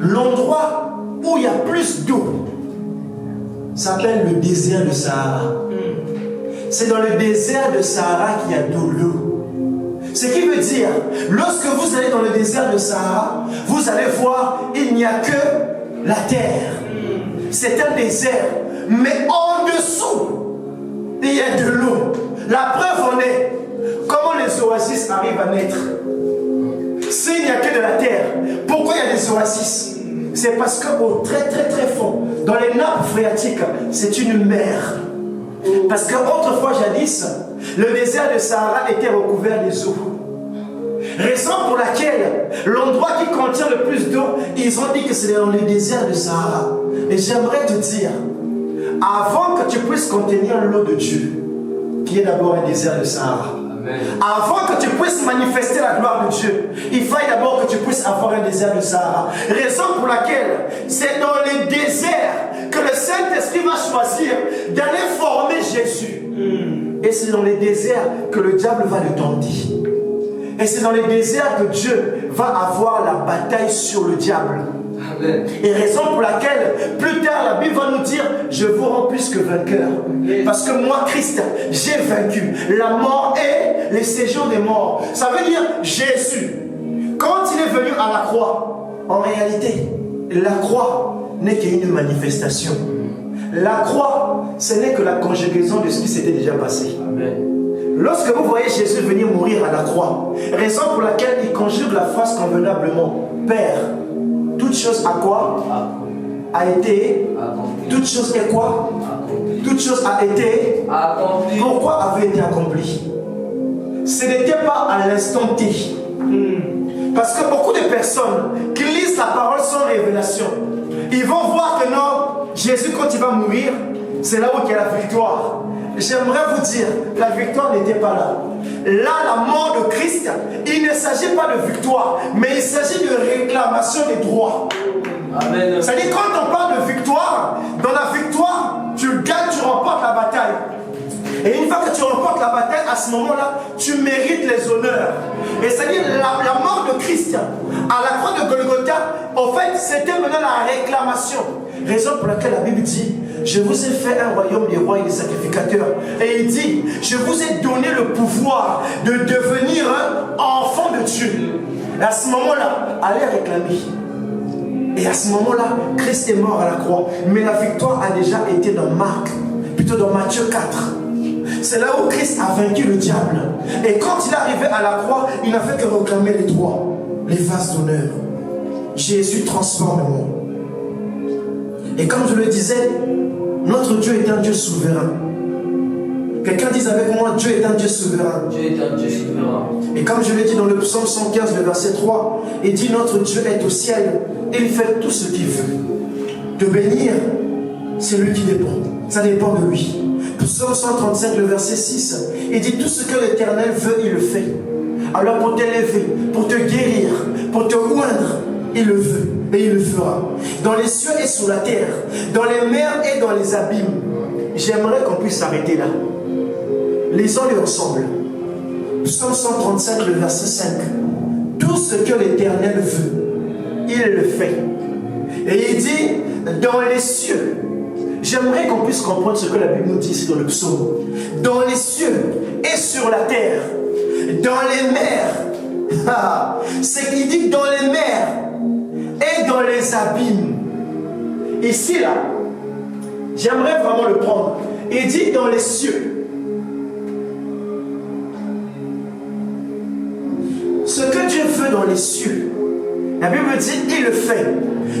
L'endroit où il y a plus d'eau s'appelle le désert de Sahara. C'est dans le désert de Sahara qu'il y a de l'eau. Ce qui veut dire, lorsque vous allez dans le désert de Sahara, vous allez voir, il n'y a que la terre. C'est un désert. Mais en dessous, il y a de l'eau. La preuve en est, comment les oasis arrivent à naître? S'il n'y a que de la terre, pourquoi il y a des oasis? C'est parce qu'au très très très fond, dans les nappes phréatiques, c'est une mer. Parce qu'autrefois, jadis, le désert de Sahara était recouvert des eaux. Raison pour laquelle l'endroit qui contient le plus d'eau, ils ont dit que c'est dans le désert de Sahara. Et j'aimerais te dire, avant que tu puisses contenir l'eau de Dieu, qui est d'abord un désert de Sahara, avant que tu puisses manifester la gloire de Dieu, il faut d'abord que tu puisses avoir un désert de Sahara. Raison pour laquelle c'est dans les déserts que le Saint-Esprit va choisir d'aller former Jésus. Et c'est dans les déserts que le diable va le tenter. Et c'est dans les déserts que Dieu va avoir la bataille sur le diable. Et raison pour laquelle plus tard la Bible va nous dire je vous rends plus que vainqueur, parce que moi Christ j'ai vaincu la mort et les séjours des morts. Ça veut dire Jésus, quand il est venu à la croix, en réalité la croix n'est qu'une manifestation. La croix, ce n'est que la conjugaison de ce qui s'était déjà passé. Lorsque vous voyez Jésus venir mourir à la croix, raison pour laquelle il conjugue la phrase convenablement, Père, toute chose à quoi a été accomplie. Toute chose est quoi? Toute chose a été accomplie. Pourquoi avait été accomplie? Ce n'était pas à l'instant T. Parce que beaucoup de personnes qui lisent la parole sans révélation, ils vont voir que non, Jésus quand il va mourir, c'est là où il y a la victoire. J'aimerais vous dire, la victoire n'était pas là. Là, la mort de Christ, il ne s'agit pas de victoire, mais il s'agit de réclamation des droits. Amen. C'est-à-dire, quand on parle de victoire, dans la victoire, tu gagnes, tu remportes la bataille. Et une fois que tu remportes la bataille, à ce moment-là, tu mérites les honneurs. Et c'est-à-dire, la mort de Christ, à la croix de Golgotha, en fait, c'était maintenant la réclamation. Raison pour laquelle la Bible dit, je vous ai fait un royaume des rois et des sacrificateurs. Et il dit, je vous ai donné le pouvoir de devenir un enfant de Dieu. Et à ce moment-là, allez réclamer. Et à ce moment-là, Christ est mort à la croix. Mais la victoire a déjà été dans Marc, plutôt dans Matthieu 4. C'est là où Christ a vaincu le diable. Et quand il est arrivé à la croix, il n'a fait que réclamer les droits, les vases d'honneur. Jésus transforme le monde. Et comme je le disais, notre Dieu est un Dieu souverain. Quelqu'un dise avec moi, Dieu est un Dieu souverain. Dieu est un Dieu souverain. Et comme je l'ai dit dans le psaume 115, le verset 3, il dit notre Dieu est au ciel et il fait tout ce qu'il veut. De bénir, c'est lui qui dépend. Ça dépend de lui. Psaume 135, le verset 6, il dit tout ce que l'Éternel veut, il le fait. Alors pour t'élever, pour te guérir, pour te oindre, il le veut et il le fera. Dans les cieux et sur la terre, dans les mers et dans les abîmes. J'aimerais qu'on puisse s'arrêter là. Lisons-les ensemble. Psaume 135, le verset 5. Tout ce que l'Éternel veut, il le fait. Et il dit, dans les cieux, j'aimerais qu'on puisse comprendre ce que la Bible nous dit ici dans le psaume. Dans les cieux et sur la terre, dans les mers. C'est qu'il dit dans les mers et dans les abîmes. Ici, là, j'aimerais vraiment le prendre. Il dit dans les cieux. Ce que Dieu veut dans les cieux, la Bible dit, il le fait.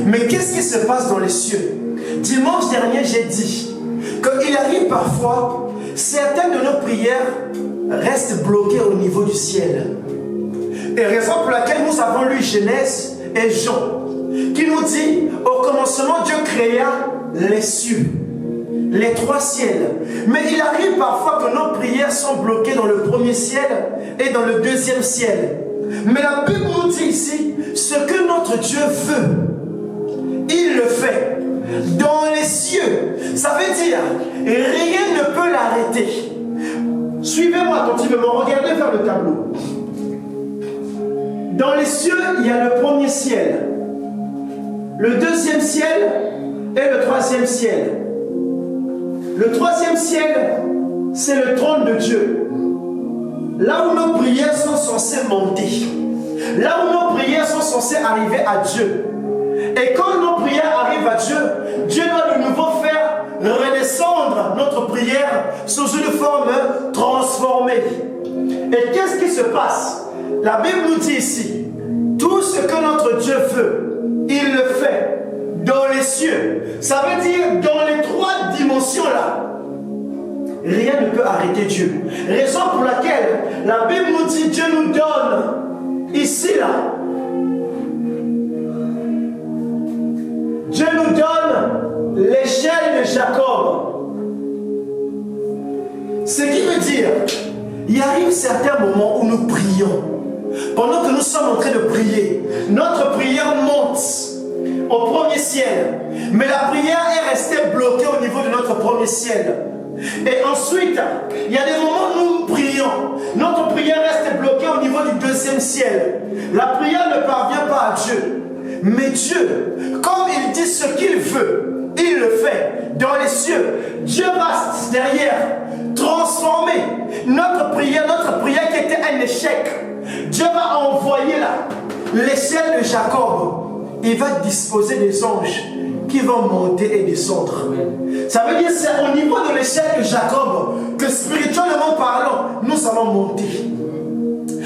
Mais qu'est-ce qui se passe dans les cieux? Dimanche dernier, j'ai dit qu'il arrive parfois, certaines de nos prières restent bloquées au niveau du ciel. Et raison pour laquelle nous avons lu Genèse et Jean, qui nous dit, au commencement, Dieu créa les cieux, les trois ciels. Mais il arrive parfois que nos prières sont bloquées dans le premier ciel et dans le deuxième ciel. Mais la Bible nous dit ici, ce que notre Dieu veut, il le fait. Dans les cieux. Ça veut dire, rien ne peut l'arrêter. Suivez-moi attentivement, regardez vers le tableau. Dans les cieux, il y a le premier ciel, le deuxième ciel et le troisième ciel. Le troisième ciel, c'est le trône de Dieu. Là où nos prières sont censées monter. Là où nos prières sont censées arriver à Dieu. Et quand nos prières arrivent à Dieu, Dieu doit de nouveau faire redescendre notre prière sous une forme transformée. Et qu'est-ce qui se passe? La Bible nous dit ici, tout ce que notre Dieu veut, il le fait dans les cieux. Ça veut dire dans les trois dimensions-là. Rien ne peut arrêter Dieu. Raison pour laquelle la Bible nous dit, Dieu nous donne ici, là. Dieu nous donne l'échelle de Jacob. Ce qui veut dire, il arrive certains moments où nous prions. Pendant que nous sommes en train de prier, notre prière monte au premier ciel. Mais la prière est restée bloquée au niveau de notre premier ciel. Et ensuite, il y a des moments où nous prions. Notre prière reste bloquée au niveau du deuxième ciel. La prière ne parvient pas à Dieu. Mais Dieu, comme il dit ce qu'il veut, il le fait dans les cieux. Dieu va derrière transformer notre prière qui était un échec. Dieu va envoyer là l'échelle de Jacob. Il va disposer des anges qui vont monter et descendre. Ça veut dire que c'est au niveau de l'échelle de Jacob que spirituellement parlant, nous allons monter.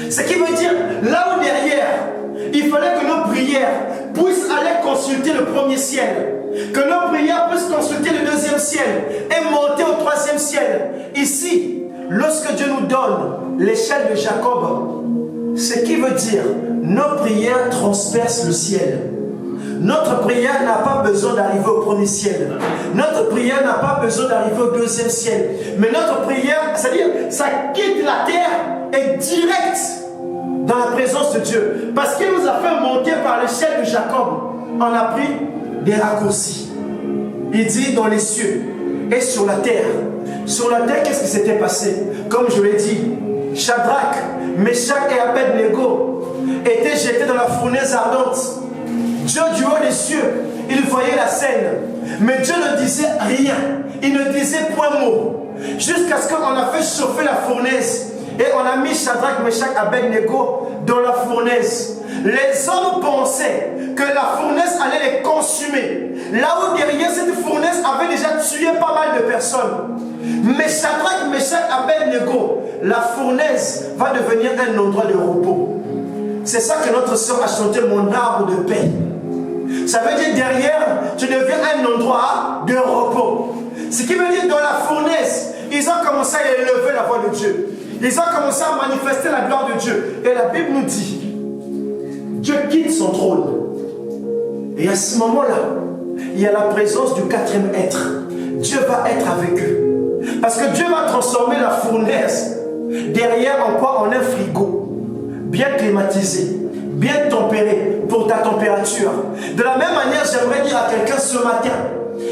Ce qui veut dire, là où derrière, il fallait que nos prières puissent aller consulter le premier ciel. Que nos prières puissent consulter le deuxième ciel et monter au troisième ciel. Ici, lorsque Dieu nous donne l'échelle de Jacob, ce qui veut dire, nos prières transpercent le ciel. Notre prière n'a pas besoin d'arriver au premier ciel. Notre prière n'a pas besoin d'arriver au deuxième ciel. Mais notre prière, c'est-à-dire, ça quitte la terre et direct dans la présence de Dieu. Parce qu'il nous a fait monter par l'échelle de Jacob. On a pris des raccourcis. Il dit dans les cieux et sur la terre. Sur la terre, qu'est-ce qui s'était passé? Comme je l'ai dit, Shadrach, Meshach et Abednego étaient jetés dans la fournaise ardente. Dieu du haut des cieux, il voyait la scène. Mais Dieu ne disait rien. Il ne disait point mot. Jusqu'à ce qu'on a fait chauffer la fournaise. Et on a mis Shadrach, Meshach, Abednego dans la fournaise. Les hommes pensaient que la fournaise allait les consumer. Là où derrière cette fournaise avait déjà tué pas mal de personnes. Mais Shadrach, Meshach, Abednego, la fournaise va devenir un endroit de repos. C'est ça que notre soeur a chanté, mon arbre de paix. Ça veut dire derrière, tu deviens un endroit de repos. Ce qui veut dire dans la fournaise, ils ont commencé à élever la voix de Dieu. Ils ont commencé à manifester la gloire de Dieu. Et la Bible nous dit, Dieu quitte son trône. Et à ce moment-là, il y a la présence du quatrième être. Dieu va être avec eux. Parce que Dieu va transformer la fournaise derrière en quoi? En un frigo. Bien climatisé, bien tempéré pour ta température. De la même manière, j'aimerais dire à quelqu'un ce matin,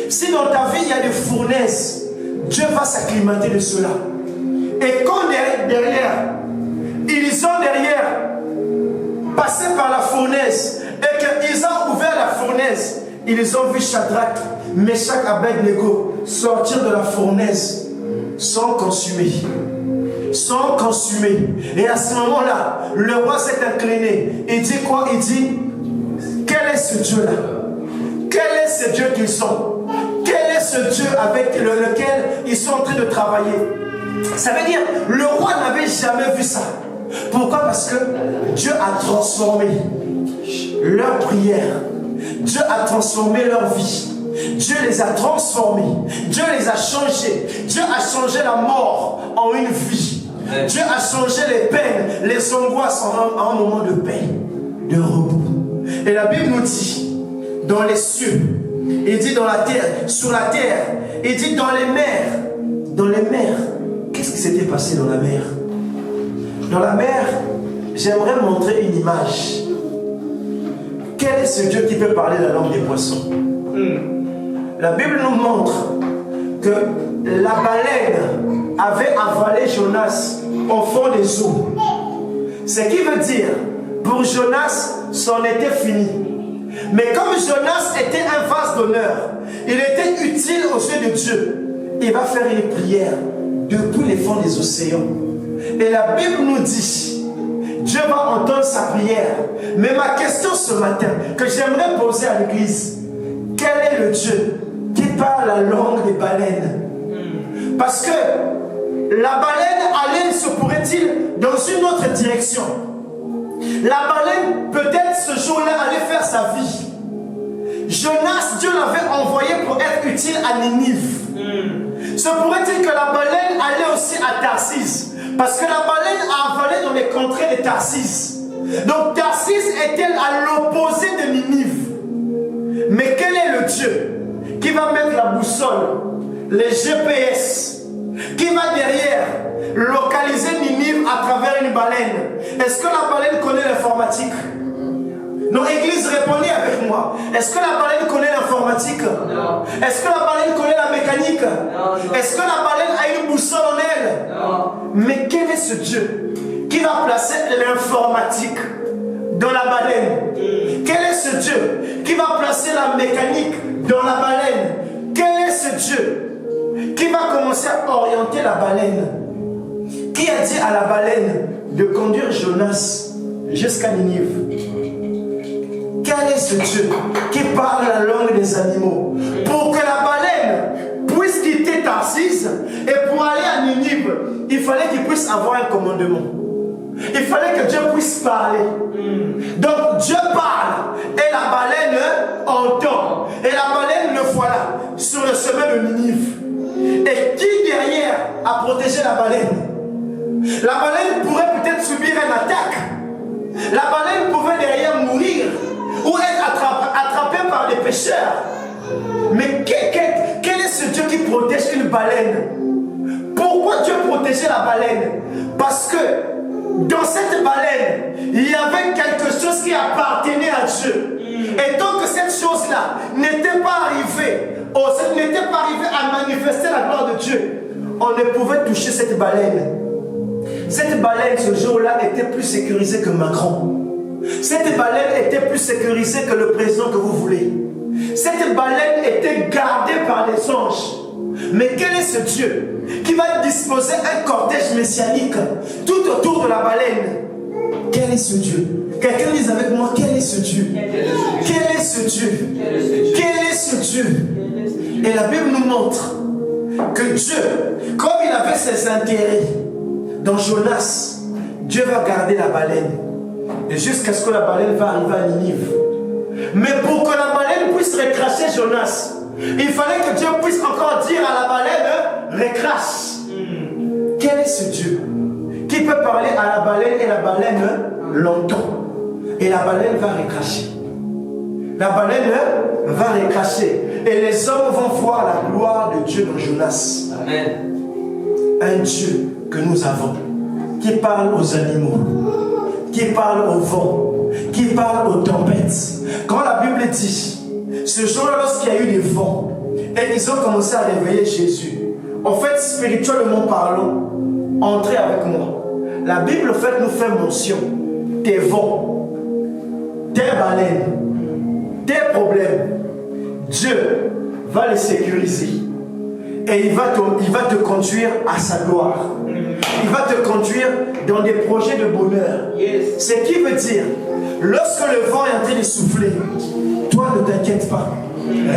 si dans ta vie il y a des fournaises, Dieu va s'acclimater de cela. Et quand derrière, ils ont passé par la fournaise et qu'ils ont ouvert la fournaise, ils ont vu Shadrach, Meshach, Abednego sortir de la fournaise sans consumer. Sans consumer. Et à ce moment-là, le roi s'est incliné. Il dit quoi? Il dit, quel est ce Dieu-là? Quel est ce Dieu qu'ils sont? Quel est ce Dieu avec lequel ils sont en train de travailler? Ça veut dire, le roi n'avait jamais vu ça. Pourquoi? Parce que Dieu a transformé leur prière. Dieu a transformé leur vie. Dieu les a transformés. Dieu les a changés. Dieu a changé la mort en une vie. Dieu a changé les peines, les angoisses en un moment de paix, de repos. Et la Bible nous dit, dans les cieux, il dit dans la terre, sur la terre, il dit dans les mers. Dans les mers, qu'est-ce qui s'était passé dans la mer? Dans la mer, j'aimerais montrer une image. Quel est ce Dieu qui peut parler la langue des poissons? la Bible nous montre que la baleine avait avalé Jonas au fond des eaux. Ce qui veut dire, pour Jonas, c'en était fini. Mais comme Jonas était un vase d'honneur, il était utile aux yeux de Dieu. Il va faire une prière depuis les fonds des océans. Et la Bible nous dit, Dieu va entendre sa prière. Mais ma question ce matin, que j'aimerais poser à l'église, quel est le Dieu qui parle la langue des baleines? Parce que la baleine allait, se pourrait-il, dans une autre direction. La baleine, peut-être ce jour-là, allait faire sa vie. Jonas, Dieu l'avait envoyé pour être utile à Ninive. Se pourrait-il que la baleine allait aussi à Tarsis? Parce que la baleine a avalé dans les contrées de Tarsis. Donc Tarsis était à l'opposé de Ninive. Mais quel est le Dieu qui va mettre la boussole, les GPS, qui va derrière localiser Ninive à travers une baleine? Est-ce que la baleine connaît l'informatique? Non, église, répondez avec moi. Est-ce que la baleine connaît l'informatique? Non. Est-ce que la baleine connaît la mécanique? Non. Est-ce que la baleine a une boussole en elle? Non. Mais quel est ce Dieu qui va placer l'informatique dans la baleine? Quel est ce Dieu qui va placer la mécanique dans la baleine? Quel est ce Dieu qui va commencer à orienter la baleine? Qui a dit à la baleine de conduire Jonas jusqu'à Ninive? Quel est ce Dieu qui parle la langue des animaux? Pour que la baleine puisse quitter Tarsis et pour aller à Ninive, il fallait qu'il puisse avoir un commandement. Il fallait que Dieu puisse parler. Donc Dieu parle et la baleine entend. Et la baleine le voilà sur le sommet de Ninive. Et qui derrière a protégé la baleine? La baleine pourrait peut-être subir une attaque. La baleine pouvait derrière mourir ou être attrapée par des pêcheurs. Mais quel est ce Dieu qui protège une baleine? Pourquoi Dieu protégeait la baleine? Parce que dans cette baleine, il y avait quelque chose qui appartenait à Dieu. Et tant que cette chose-là n'était pas arrivée, à manifester la gloire de Dieu, on ne pouvait toucher cette baleine. Cette baleine, ce jour-là, était plus sécurisée que Macron. Cette baleine était plus sécurisée que le président que vous voulez. Cette baleine était gardée par les anges. Mais quel est ce Dieu qui va disposer un cortège messianique tout autour de la baleine? Quel est ce Dieu? Quelqu'un dise avec moi, quel est ce Dieu? Quel est ce Dieu? Quel est ce Dieu? Et la Bible nous montre que Dieu, comme il avait ses intérêts dans Jonas, Dieu va garder la baleine. Et jusqu'à ce que la baleine va arriver à Ninive. Mais pour que la baleine puisse recracher Jonas, il fallait que Dieu puisse encore dire à la baleine, recrache. Quel est ce Dieu qui peut parler à la baleine et la baleine l'entend? Et la baleine va recracher. La baleine va recracher. Et les hommes vont voir la gloire de Dieu dans Jonas. Amen. Un Dieu que nous avons, qui parle aux animaux, qui parle au vent, qui parle aux tempêtes. Quand la Bible dit, ce jour-là, lorsqu'il y a eu des vents, et ils ont commencé à réveiller Jésus, en fait, spirituellement parlant, entrez avec moi. La Bible, en fait, nous fait mention. Tes vents, tes baleines, tes problèmes, Dieu va les sécuriser. Et il va te conduire à sa gloire. Il va te conduire dans des projets de bonheur. Yes. Ce qui veut dire, lorsque le vent est en train de souffler, toi ne t'inquiète pas.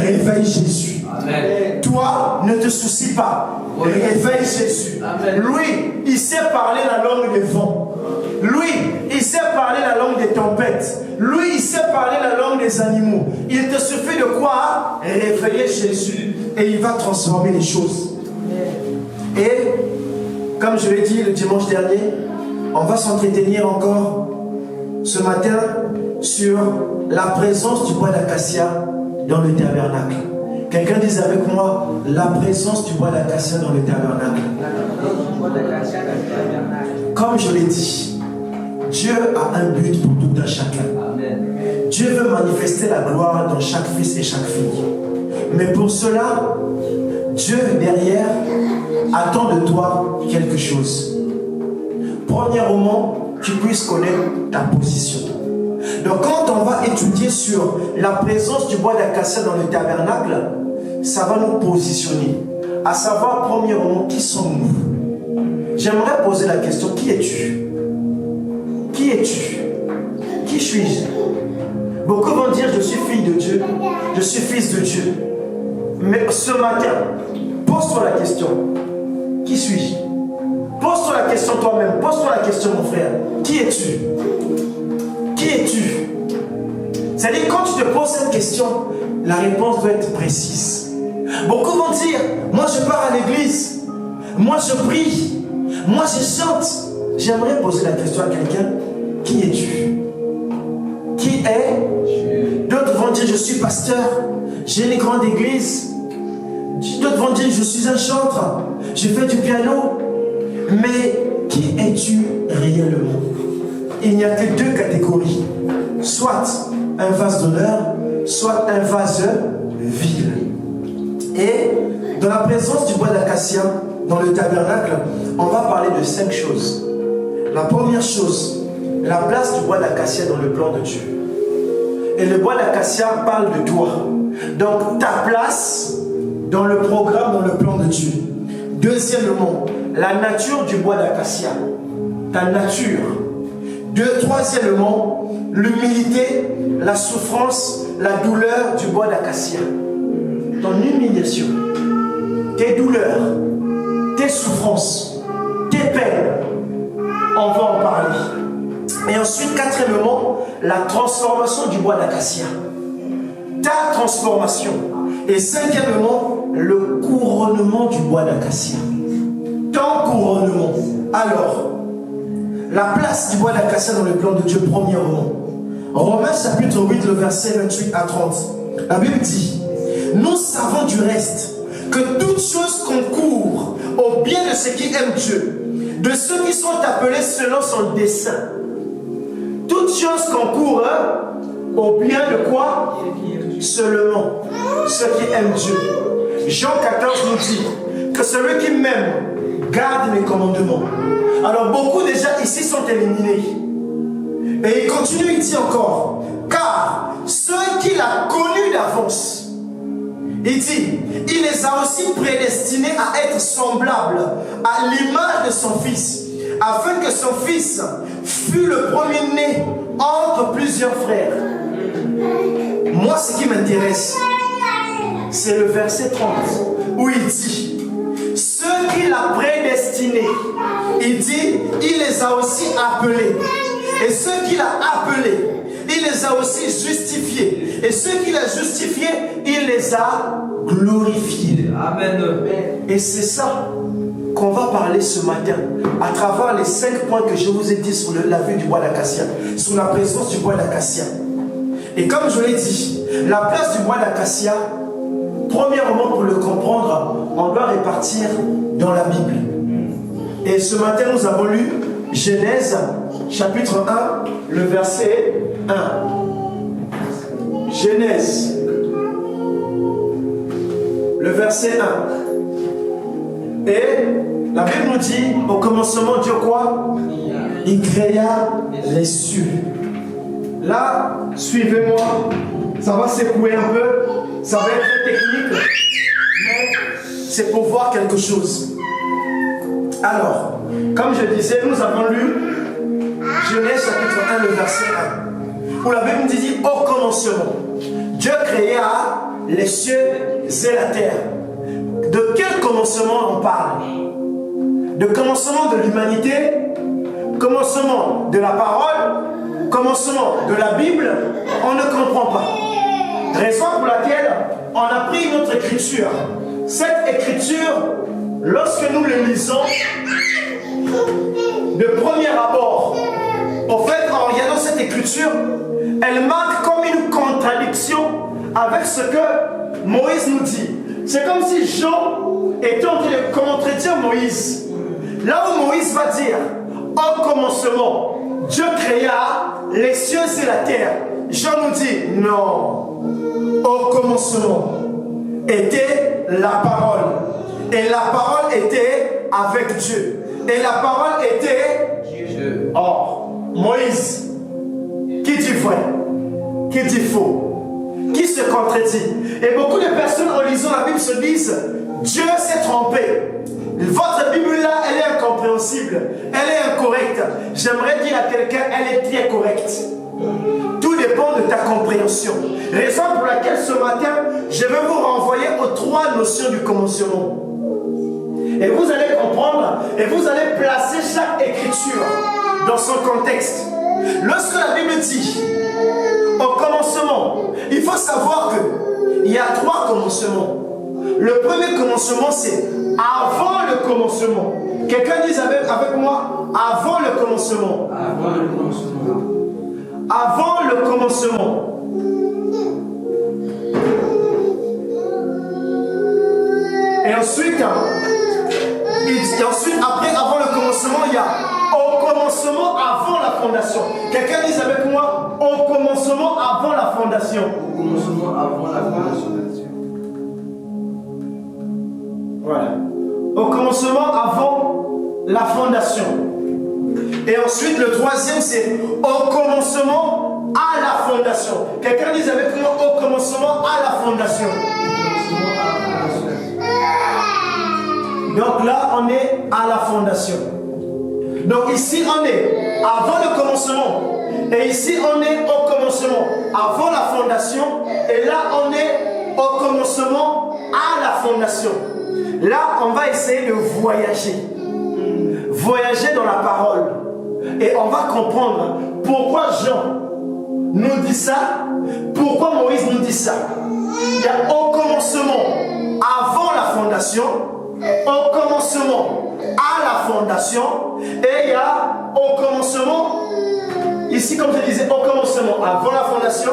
Réveille Jésus. Amen. Toi, ne te soucie pas. Réveille Jésus. Amen. Lui, il sait parler la langue des vents. Lui, il sait parler la langue des tempêtes. Lui, il sait parler la langue des animaux. Il te suffit de quoi? Réveiller Jésus. Et il va transformer les choses. Et, comme je l'ai dit le dimanche dernier, on va s'entretenir encore ce matin sur la présence du bois d'acacia dans le tabernacle. Quelqu'un dise avec moi, la présence du bois d'acacia dans le tabernacle. Comme je l'ai dit, Dieu a un but pour tout un chacun. Amen. Dieu veut manifester la gloire dans chaque fils et chaque fille. Mais pour cela, Dieu derrière attend de toi quelque chose. Premièrement, tu puisses connaître ta position. Donc quand on va étudier sur la présence du bois d'acacia dans le tabernacle, ça va nous positionner. À savoir, premièrement, qui sommes-nous? J'aimerais poser la question, qui es-tu? Qui es-tu? Qui suis-je? Beaucoup vont dire, je suis fille de Dieu, je suis fils de Dieu. Mais ce matin, pose-toi la question, qui suis-je? Pose-toi la question toi-même, pose-toi la question mon frère, qui es-tu? Qui es-tu? C'est-à-dire quand tu te poses cette question, la réponse doit être précise. Beaucoup vont dire, moi je pars à l'église, moi je prie, moi je chante. J'aimerais poser la question à quelqu'un, qui es-tu? Qui est? D'autres vont dire, je suis pasteur, j'ai une grande église. D'autres vont dire, je suis un chanteur, je fais du piano. Mais qui es-tu réellement? Il n'y a que deux catégories. Soit un vase d'honneur, soit un vase vil. Et dans la présence du bois d'acacia, dans le tabernacle, on va parler de 5 choses. La première chose, la place du bois d'acacia dans le plan de Dieu. Et le bois d'acacia parle de toi. Donc ta place dans le programme, dans le plan de Dieu. Deuxièmement, la nature du bois d'acacia. Ta nature. Troisièmement, l'humilité, la souffrance, la douleur du bois d'acacia. Ton humiliation, tes douleurs, tes souffrances, tes peines, on va en parler. Et ensuite, quatrièmement, la transformation du bois d'acacia. Ta transformation. Et cinquièmement, le couronnement du bois d'acacia. Ton couronnement. Alors, la place du bois d'acacia dans le plan de Dieu, premièrement. Romains chapitre 8, le verset 28 à 30. La Bible dit, nous savons du reste que toute chose concourt au bien de ceux qui aiment Dieu, de ceux qui sont appelés selon son dessein. Toute chose concourt au bien de quoi? Seulement ceux qui aiment Dieu. Jean 14 nous dit que celui qui m'aime garde mes commandements. Alors beaucoup déjà ici sont éliminés. Et il continue, il dit encore, car ceux qu'il a connus d'avance, il dit, il les a aussi prédestinés à être semblables à l'image de son Fils, afin que son Fils fût le premier-né entre plusieurs frères. Moi, ce qui m'intéresse, c'est le verset 30, où il dit, ceux qu'il a prédestinés, il dit, il les a aussi appelés. Et ceux qu'il a appelés, il les a aussi justifiés. Et ceux qu'il a justifiés, il les a glorifiés. Amen. Et c'est ça qu'on va parler ce matin, à travers les 5 points que je vous ai dit sur la vue du bois d'acacia, sur la présence du bois d'acacia. Et comme je l'ai dit, la place du bois d'acacia, premièrement pour le comprendre, on doit répartir dans la Bible. Et ce matin, nous avons lu Genèse, chapitre 1, le verset 1. Genèse, le verset 1. Et la Bible nous dit, au commencement, Dieu quoi? Il créa les cieux. Là, suivez-moi, ça va secouer un peu, ça va être très technique, mais c'est pour voir quelque chose. Alors, comme je disais, nous avons lu Genèse chapitre 1, le verset 1, où la Bible nous dit, au commencement, Dieu créa les cieux et la terre. De quel commencement on parle? De commencement de l'humanité, commencement de la parole, commencement de la Bible, on ne comprend pas. Raison pour laquelle on a pris une autre écriture. Cette écriture, lorsque nous le lisons, de premier abord, en fait, en regardant cette écriture, elle marque comme une contradiction avec ce que Moïse nous dit. C'est comme si Jean était en train de contredire Moïse. Là où Moïse va dire, au commencement, Dieu créa les cieux et la terre. Jean nous dit, non, au commencement, était la parole. Et la parole était avec Dieu. Et la parole était Dieu. or. Moïse, qui dit vrai, qui dit faux, qui se contredit. Et beaucoup de personnes en lisant la Bible se disent Dieu s'est trompé. Votre Bible là, elle est incompréhensible, elle est incorrecte. J'aimerais dire à quelqu'un, elle est très correcte. Tout dépend de ta compréhension. Raison pour laquelle ce matin, je vais vous renvoyer aux 3 notions du commencement. Et vous allez comprendre et vous allez placer chaque écriture dans son contexte. Lorsque la Bible dit au commencement, il faut savoir qu'il y a 3 commencements. Le premier commencement, c'est avant le commencement. Quelqu'un dise avec moi, avant le commencement. Avant le commencement. Avant le commencement. Et ensuite, après, avant le commencement, il y a au commencement avant la fondation. Quelqu'un dise avec moi, au commencement avant la fondation. Au commencement avant la fondation. Voilà. Au commencement avant la fondation. Et ensuite, le troisième, c'est au commencement à la fondation. Quelqu'un dise avec moi, au commencement à la fondation. Donc là, on est à la fondation. Donc ici, on est avant le commencement. Et ici, on est au commencement avant la fondation. Et là, on est au commencement à la fondation. Là, on va essayer de voyager. Voyager dans la parole. Et on va comprendre pourquoi Jean nous dit ça, pourquoi Moïse nous dit ça. Il y a au commencement avant la fondation, au commencement à la fondation, et il y a au commencement, ici comme je disais, au commencement avant la fondation,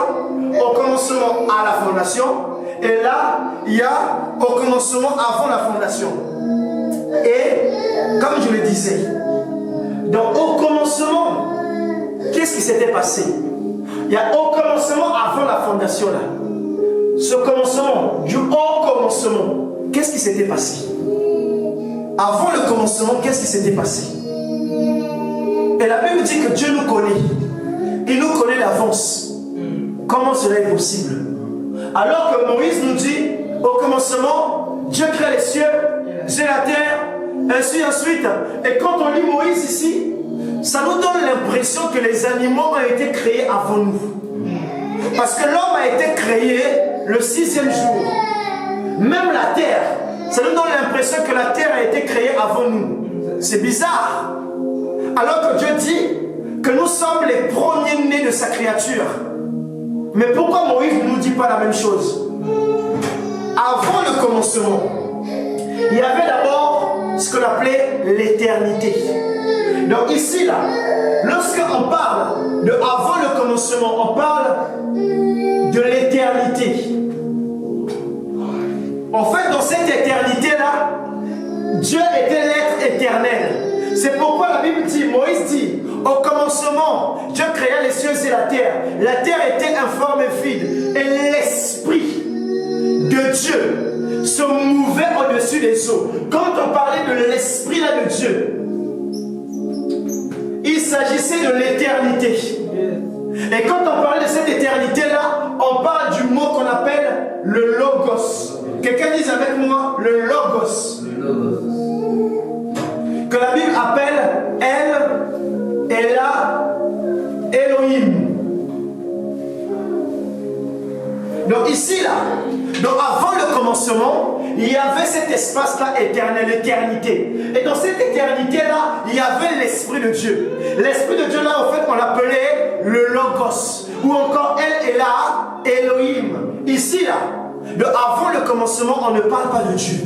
au commencement à la fondation, et là il y a au commencement avant la fondation. Et comme je le disais, donc au commencement, qu'est-ce qui s'était passé? Il y a au commencement avant la fondation là. Ce commencement, du haut commencement, qu'est-ce qui s'était passé? Avant le commencement, qu'est-ce qui s'était passé? Et la Bible dit que Dieu nous connaît. Il nous connaît d'avance. Comment cela est possible? Alors que Moïse nous dit, au commencement, Dieu crée les cieux, c'est la terre, ainsi ensuite. Et quand on lit Moïse ici, ça nous donne l'impression que les animaux ont été créés avant nous. Parce que l'homme a été créé le 6e jour. Même la terre, ça nous donne l'impression que la terre a été créée avant nous. C'est bizarre. Alors que Dieu dit que nous sommes les premiers-nés de sa créature. Mais pourquoi Moïse ne nous dit pas la même chose? Avant le commencement, il y avait d'abord ce qu'on appelait l'éternité. Donc ici, là, lorsqu'on parle de avant le commencement, on parle de l'éternité. En fait, dans cette éternité-là, Dieu était l'être éternel. C'est pourquoi la Bible dit, Moïse dit, au commencement, Dieu créa les cieux et la terre. La terre était informe et vide. Et l'Esprit de Dieu se mouvait au-dessus des eaux. Quand on parlait de l'Esprit là de Dieu, il s'agissait de l'éternité. Et quand on parle de cette éternité-là, on parle du mot qu'on appelle le Logos. Quelqu'un dise avec moi le Logos. Le Logos. Que la Bible appelle El, Ela, Elohim. Donc ici, là, donc avant le commencement, il y avait cet espace-là éternel, l'éternité. Et dans cette éternité-là, il y avait l'Esprit de Dieu. L'Esprit de Dieu, là, en fait, on l'appelait le Logos. Ou encore El, Ela, Elohim. Ici, là, donc avant le commencement, on ne parle pas de Dieu.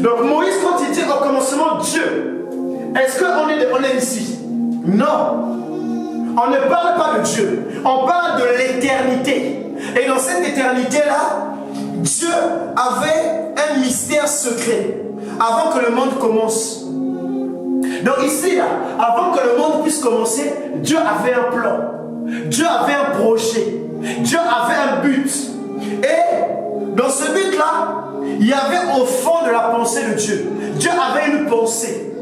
Donc Moïse, quand il dit au commencement Dieu, est-ce qu'on est ici? Non. On ne parle pas de Dieu. On parle de l'éternité. Et dans cette éternité-là, Dieu avait un mystère secret avant que le monde commence. Donc ici, là, avant que le monde puisse commencer, Dieu avait un plan. Dieu avait un projet. Dieu avait un but. Et Dans ce but-là, il y avait au fond de la pensée de Dieu. Dieu avait une pensée.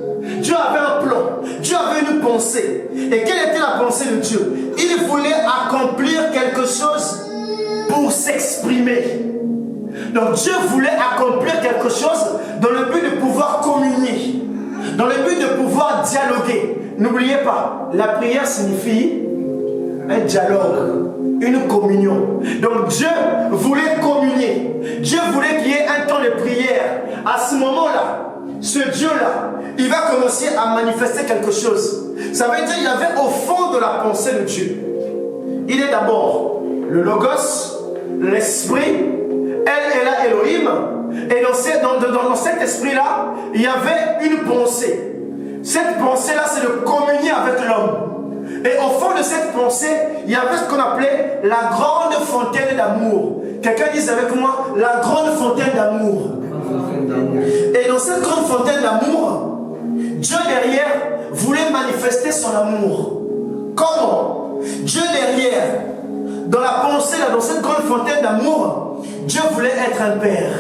Dieu avait un plan. Dieu avait une pensée. Et quelle était la pensée de Dieu? Il voulait accomplir quelque chose pour s'exprimer. Donc Dieu voulait accomplir quelque chose dans le but de pouvoir communier, dans le but de pouvoir dialoguer. N'oubliez pas, la prière signifie un dialogue, une communion. Donc Dieu voulait communier. Dieu voulait qu'il y ait un temps de prière. À ce moment-là, ce Dieu-là, il va commencer à manifester quelque chose. Ça veut dire qu'il y avait au fond de la pensée de Dieu. Il est d'abord le Logos, l'Esprit, El Ela Elohim. Et dans cet esprit-là, il y avait une pensée. Cette pensée-là, c'est de communier avec l'homme. Et au fond de cette pensée, il y avait ce qu'on appelait la grande fontaine d'amour. Quelqu'un dise avec moi, la grande fontaine d'amour. Et dans cette grande fontaine d'amour, Dieu derrière voulait manifester son amour. Comment? Dieu derrière, dans la pensée, là, dans cette grande fontaine d'amour, Dieu voulait être un père.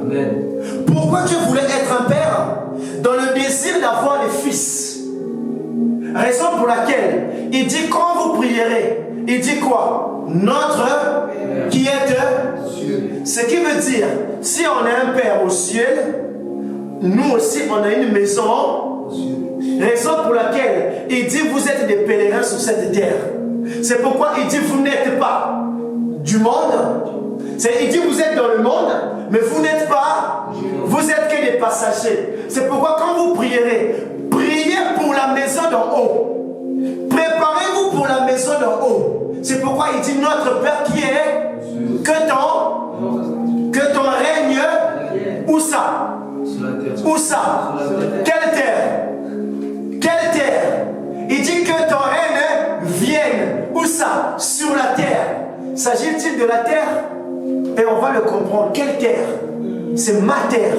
Amen. Pourquoi Dieu voulait être un père? Dans le désir d'avoir des fils. Raison pour laquelle il dit quand vous prierez, il dit quoi? Notre qui est ce qui veut dire, si on a un père au ciel, nous aussi on a une maison. Raison pour laquelle il dit vous êtes des pèlerins sur cette terre. C'est pourquoi il dit vous n'êtes pas du monde. Il dit vous êtes dans le monde, mais vous n'êtes pas, vous êtes que des passagers. C'est pourquoi quand vous prierez, priez pour la maison d'en haut. Préparez-vous pour la maison d'en haut. C'est pourquoi il dit notre Père qui est, que ton règne, où ça? Où ça? Quelle terre? Quelle terre? Il dit que ton règne vienne, où ça? Sur la terre. S'agit-il de la terre? Et on va le comprendre. Quelle terre? C'est ma terre.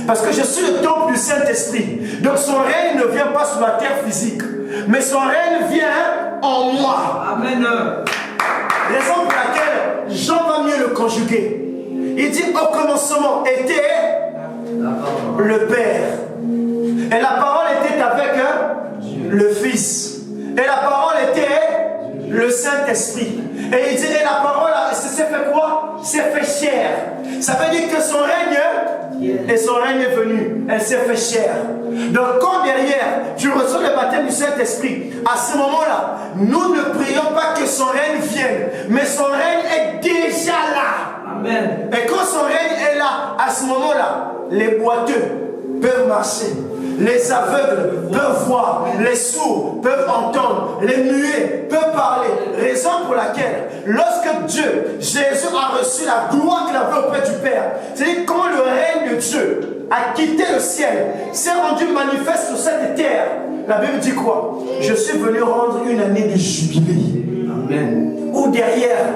Parce que je suis le temple du Saint-Esprit. Donc son règne ne vient pas sur la terre physique. Mais son règne vient en moi. Amen. Raison pour laquelle Jean va mieux le conjuguer. Il dit au commencement était le Père. Et la parole était avec le Fils. Et la parole était le Saint-Esprit. Et il dit, et la parole, c'est fait quoi? C'est fait chair. Ça veut dire que son règne, et son règne est venu, elle s'est fait chair. Donc quand derrière, tu reçois le baptême du Saint-Esprit, à ce moment-là, nous ne prions pas que son règne vienne, mais son règne est déjà là. Amen. Et quand son règne est là, à ce moment-là, les boiteux peuvent marcher. Les aveugles peuvent voir, les sourds peuvent entendre, les muets peuvent parler. Raison pour laquelle, lorsque Dieu, Jésus a reçu la gloire qu'il avait auprès du Père, c'est-à-dire quand le règne de Dieu a quitté le ciel, s'est rendu manifeste sur cette terre, la Bible dit quoi? Je suis venu rendre une année de jubilé. Amen. Où derrière,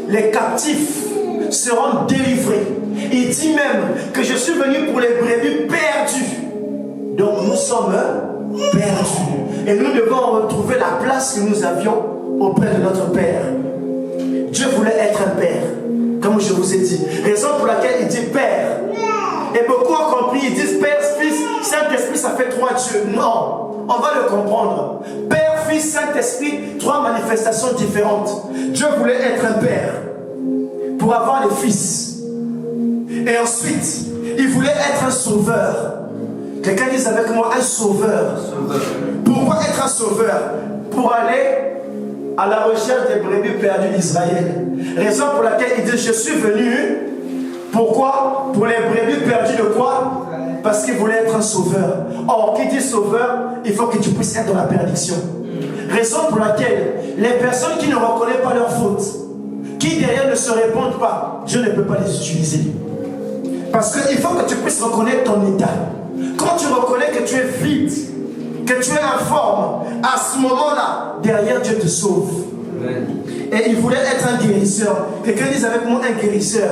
les captifs seront délivrés. Il dit même que je suis venu pour les brebis perdues. Donc nous sommes perdus. Et nous devons retrouver la place que nous avions auprès de notre Père. Dieu voulait être un Père, comme je vous ai dit. Raison pour laquelle il dit Père. Et beaucoup ont compris, ils disent Père, Fils, Saint-Esprit, ça fait 3 dieux. Non, on va le comprendre. Père, Fils, Saint-Esprit, 3 manifestations différentes. Dieu voulait être un Père pour avoir des fils. Et ensuite, il voulait être un sauveur. Quelqu'un dit avec moi, un sauveur. Pourquoi être un sauveur? Pour aller à la recherche des brebis perdues d'Israël. Raison pour laquelle il dit, je suis venu. Pourquoi? Pour les brebis perdues de quoi? Parce qu'il voulait être un sauveur. Or, qui dit sauveur, il faut que tu puisses être dans la perdition. Raison pour laquelle les personnes qui ne reconnaissent pas leur faute, qui derrière ne se répondent pas, Dieu ne peut pas les utiliser. Parce qu'il faut que tu puisses reconnaître ton état. Quand tu reconnais que tu es vide, que tu es informe, à ce moment-là, derrière Dieu te sauve. Amen. Et il voulait être un guérisseur. Quelqu'un dise avec moi un guérisseur.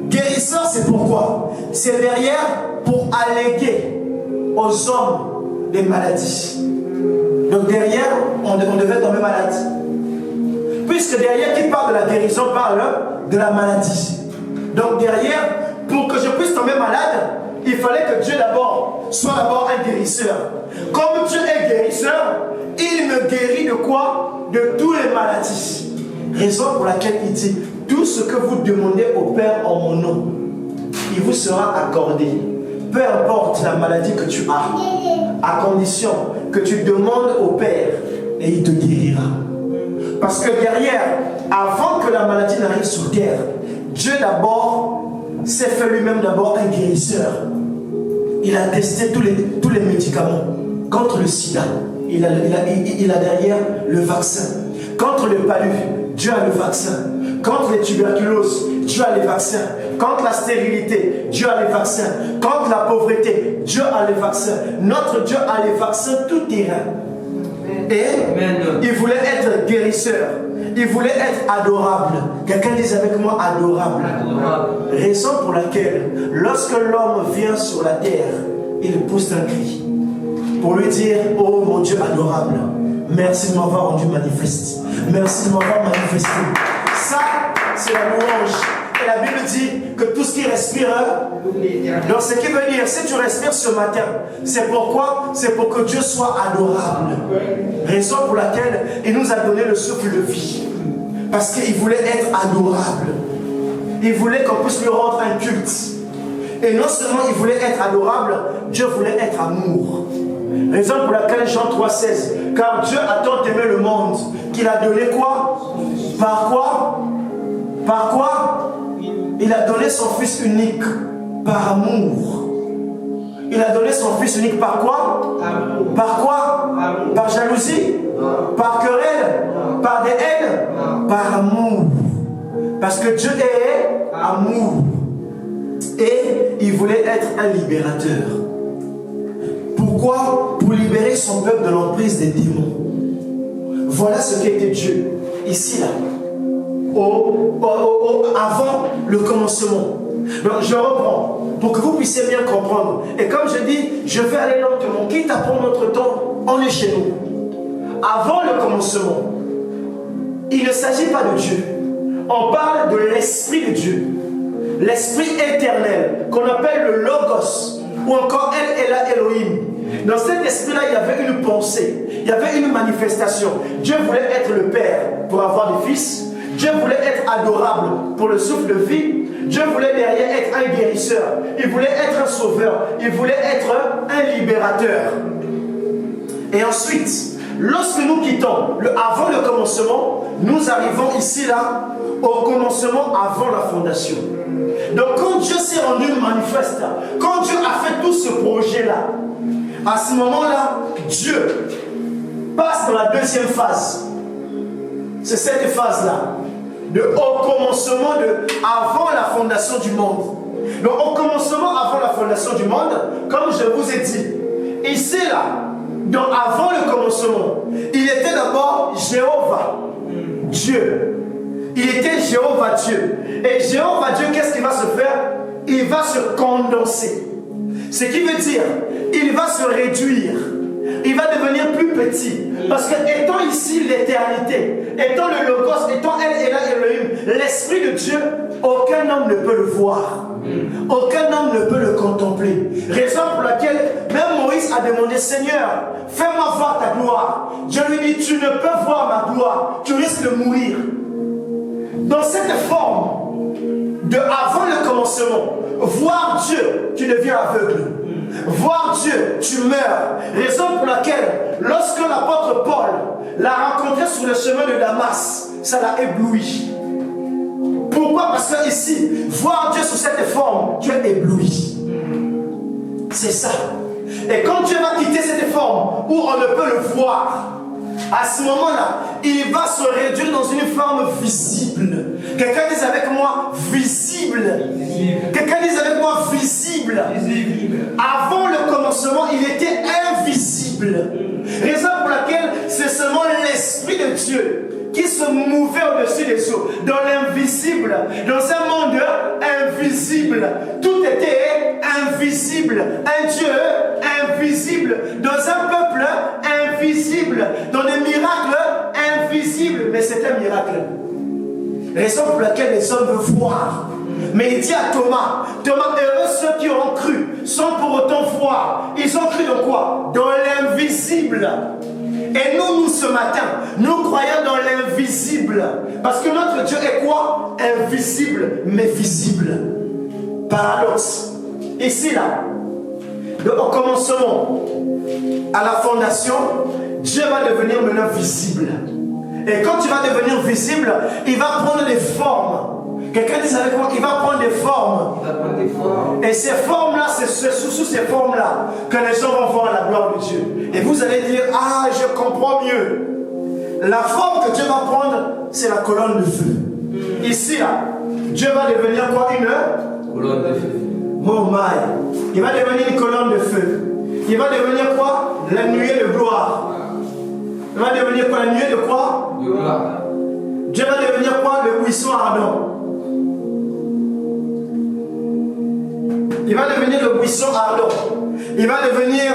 Guérisseur, c'est pourquoi? C'est derrière pour alléguer aux hommes des maladies. Donc derrière, on devait tomber malade. Puisque derrière qui parle de la guérison parle de la maladie. Donc derrière, pour que je puisse tomber malade, il fallait que Dieu soit d'abord un guérisseur. Comme Dieu est guérisseur, il me guérit de quoi? De toutes les maladies. Raison pour laquelle il dit, tout ce que vous demandez au Père en mon nom, il vous sera accordé. Peu importe la maladie que tu as, à condition que tu demandes au Père et il te guérira. Parce que derrière, avant que la maladie n'arrive sur terre, Dieu d'abord s'est fait lui-même d'abord un guérisseur. Il a testé tous les médicaments contre le sida. Il a derrière le vaccin. Contre le palu, Dieu a le vaccin. Contre les tuberculoses, Dieu a les vaccins. Contre la stérilité, Dieu a les vaccins. Contre la pauvreté, Dieu a les vaccins. Notre Dieu a les vaccins tout terrain. Et il voulait être guérisseur. Il voulait être adorable. Quelqu'un dise avec moi adorable. Raison pour laquelle, lorsque l'homme vient sur la terre, il pousse un cri pour lui dire, oh mon Dieu adorable, merci de m'avoir rendu manifeste. Merci de m'avoir manifesté. Ça, c'est la louange. Et la Bible dit que tout ce qui respire, donc ce qui veut dire, si tu respires ce matin, c'est pourquoi? C'est pour que Dieu soit adorable. Raison pour laquelle il nous a donné le souffle de vie. Parce qu'il voulait être adorable. Il voulait qu'on puisse lui rendre un culte. Et non seulement il voulait être adorable, Dieu voulait être amour. Raison pour laquelle Jean 3,16, car Dieu a tant aimé le monde qu'il a donné quoi? Par quoi? Par quoi? Il a donné son Fils unique par amour. Il a donné son Fils unique par quoi? Amour. Par quoi? Amour. Par jalousie? Non. Par querelle? Non. Par des haines? Non. Par amour. Parce que Dieu est amour. Et il voulait être un libérateur. Pourquoi? Pour libérer son peuple de l'emprise des démons. Voilà ce qu'était Dieu, ici, là. Avant le commencement. Donc je reprends, pour que vous puissiez bien comprendre. Et comme je dis, je vais aller lentement. Quitte à prendre notre temps, on est chez nous. Avant le commencement, il ne s'agit pas de Dieu. On parle de l'Esprit de Dieu. L'Esprit éternel, qu'on appelle le Logos, ou encore El Elohim. Dans cet esprit-là, il y avait une pensée, il y avait une manifestation. Dieu voulait être le Père pour avoir des fils. Dieu voulait être adorable pour le souffle de vie. Dieu voulait derrière être un guérisseur. Il voulait être un sauveur. Il voulait être un libérateur. Et ensuite, lorsque nous quittons avant le commencement, nous arrivons ici là au commencement avant la fondation. Donc quand Dieu s'est rendu manifeste, quand Dieu a fait tout ce projet-là, à ce moment-là, Dieu passe dans la deuxième phase. C'est cette phase-là, au commencement, avant la fondation du monde. Donc au commencement, avant la fondation du monde, comme je vous ai dit, ici là, donc avant le commencement, il était d'abord Jéhovah, Dieu. Il était Jéhovah Dieu. Et Jéhovah Dieu, qu'est-ce qu'il va se faire? Il va se condenser. Ce qui veut dire, il va se réduire. Il va devenir plus petit. Parce que étant ici l'éternité, étant le Logos, étant El Elohim, l'Esprit de Dieu, aucun homme ne peut le voir. Aucun homme ne peut le contempler. Raison pour laquelle même Moïse a demandé, Seigneur, fais-moi voir ta gloire. Dieu lui dit, tu ne peux voir ma gloire, tu risques de mourir. Dans cette forme de avant le commencement, voir Dieu, tu deviens aveugle. Voir Dieu, tu meurs. Raison pour laquelle, lorsque l'apôtre Paul l'a rencontré sur le chemin de Damas, ça l'a ébloui. Pourquoi? Parce que ici, voir Dieu sous cette forme, tu es ébloui. C'est ça. Et quand Dieu va quitter cette forme, où on ne peut le voir, à ce moment-là, il va se réduire dans une forme visible. Quelqu'un dise avec moi, visible. Quelqu'un dise avec moi, visible. Avant le commencement, il était invisible. Raison pour laquelle c'est seulement l'Esprit de Dieu qui se mouvait au-dessus des eaux, dans l'invisible, dans un monde invisible. Tout était invisible. Un Dieu invisible, dans un peuple invisible, dans des miracles invisibles. Mais c'est un miracle. Raison pour laquelle les hommes veulent voir. Mais il dit à Thomas, heureux ceux qui ont cru, sans pour autant voir. Ils ont cru dans quoi? Dans l'invisible. Et nous, ce matin, nous croyons dans l'invisible. Parce que notre Dieu est quoi? Invisible, mais visible. Paradoxe. Ici, là, au commencement, à la fondation, Dieu va devenir maintenant visible. Et quand tu vas devenir visible, il va prendre des formes. Quelqu'un dit avec moi, il va prendre des formes. Et ces formes-là, c'est sous ces formes-là que les gens vont voir la gloire de Dieu. Et vous allez dire, ah, je comprends mieux. La forme que Dieu va prendre, c'est la colonne de feu. Ici, là, Dieu va devenir quoi? Une colonne de feu. Oh my. Il va devenir une colonne de feu. Il va devenir quoi? La nuée de gloire. Il va devenir quoi? La nuée de quoi? De gloire. Dieu va devenir quoi? Le buisson ardent. Il va devenir le buisson ardent. Il va devenir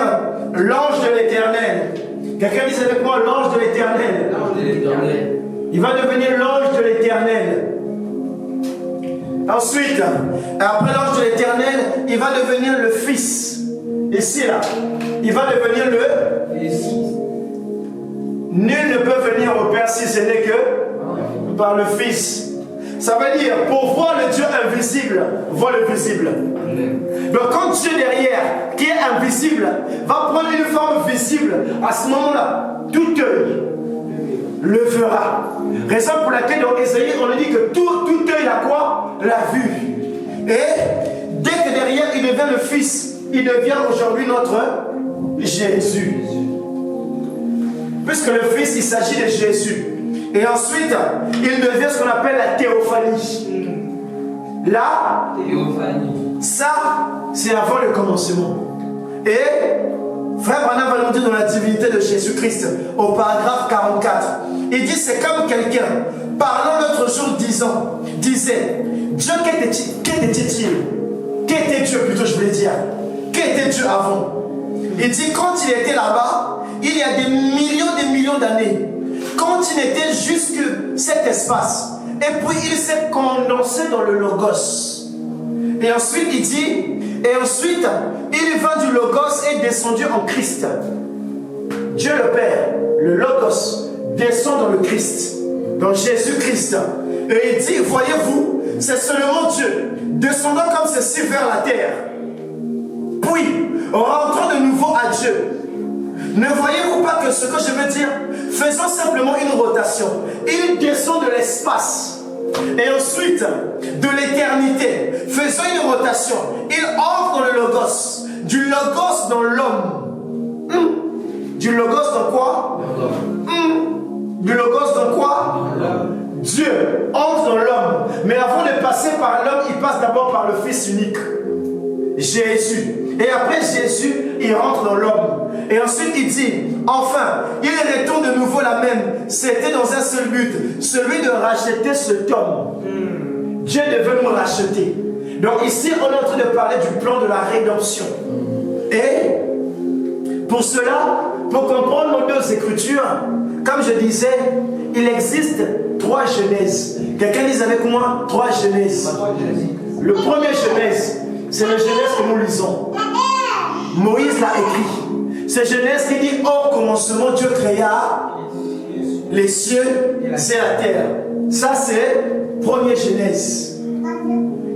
l'ange de l'éternel. Quelqu'un dit avec moi l'ange de l'éternel. L'ange de l'éternel. Il va devenir l'ange de l'éternel. Ensuite, après l'ange de l'éternel, il va devenir le fils. Ici, là, il va devenir le Fils. Nul ne peut venir au Père si ce n'est que par le Fils. Ça veut dire, pour voir le Dieu invisible, vois le visible. Amen. Donc quand Dieu derrière, qui est invisible, va prendre une forme visible, à ce moment-là, tout œil le verra. Raison pour laquelle dans Ésaïe, on dit que tout œil a quoi? L'a vue. Et dès que derrière, il devient le Fils, il devient aujourd'hui notre Jésus. Puisque le Fils, il s'agit de Jésus. Et ensuite, il devient ce qu'on appelle la théophanie. Là, ça, c'est avant le commencement. Et Frère Branham va nous dire dans la divinité de Jésus-Christ, au paragraphe 44, il dit c'est comme quelqu'un, parlant l'autre jour disait, Dieu, qu'était-il? Qu'était Dieu plutôt, je voulais dire? Qu'était Dieu avant? Il dit quand il était là-bas, il y a des millions d'années, quand il était jusque cet espace, et puis il s'est condensé dans le Logos. Et ensuite il dit, et ensuite il va du Logos et descendu en Christ. Dieu le Père, le Logos, descend dans le Christ, dans Jésus-Christ. Et il dit, voyez-vous, c'est seulement Dieu, descendant comme ceci vers la terre, puis rentrant de nouveau à Dieu. Ne voyez-vous pas que ce que je veux dire, faisons simplement une rotation. Il descend de l'espace. Et ensuite, de l'éternité, faisons une rotation. Il entre dans le Logos. Du Logos dans l'homme. Du Logos dans quoi? Du Logos dans quoi? Dieu entre dans l'homme. Mais avant de passer par l'homme, il passe d'abord par le Fils unique, Jésus. Et après Jésus, il rentre dans l'homme. Et ensuite il dit, enfin, il retourne de nouveau la même. C'était dans un seul but, celui de racheter cet homme. Dieu devait nous racheter. Donc ici, on est en train de parler du plan de la rédemption. Et pour cela, pour comprendre nos deux écritures, comme je disais, il existe 3 Genèses. Quelqu'un dise avec moi 3 Genèses. Le premier Genèse, c'est le Genèse que nous lisons. Moïse l'a écrit. C'est Genèse qui dit, au commencement, Dieu créa les cieux et la terre. Ça, c'est premier Genèse.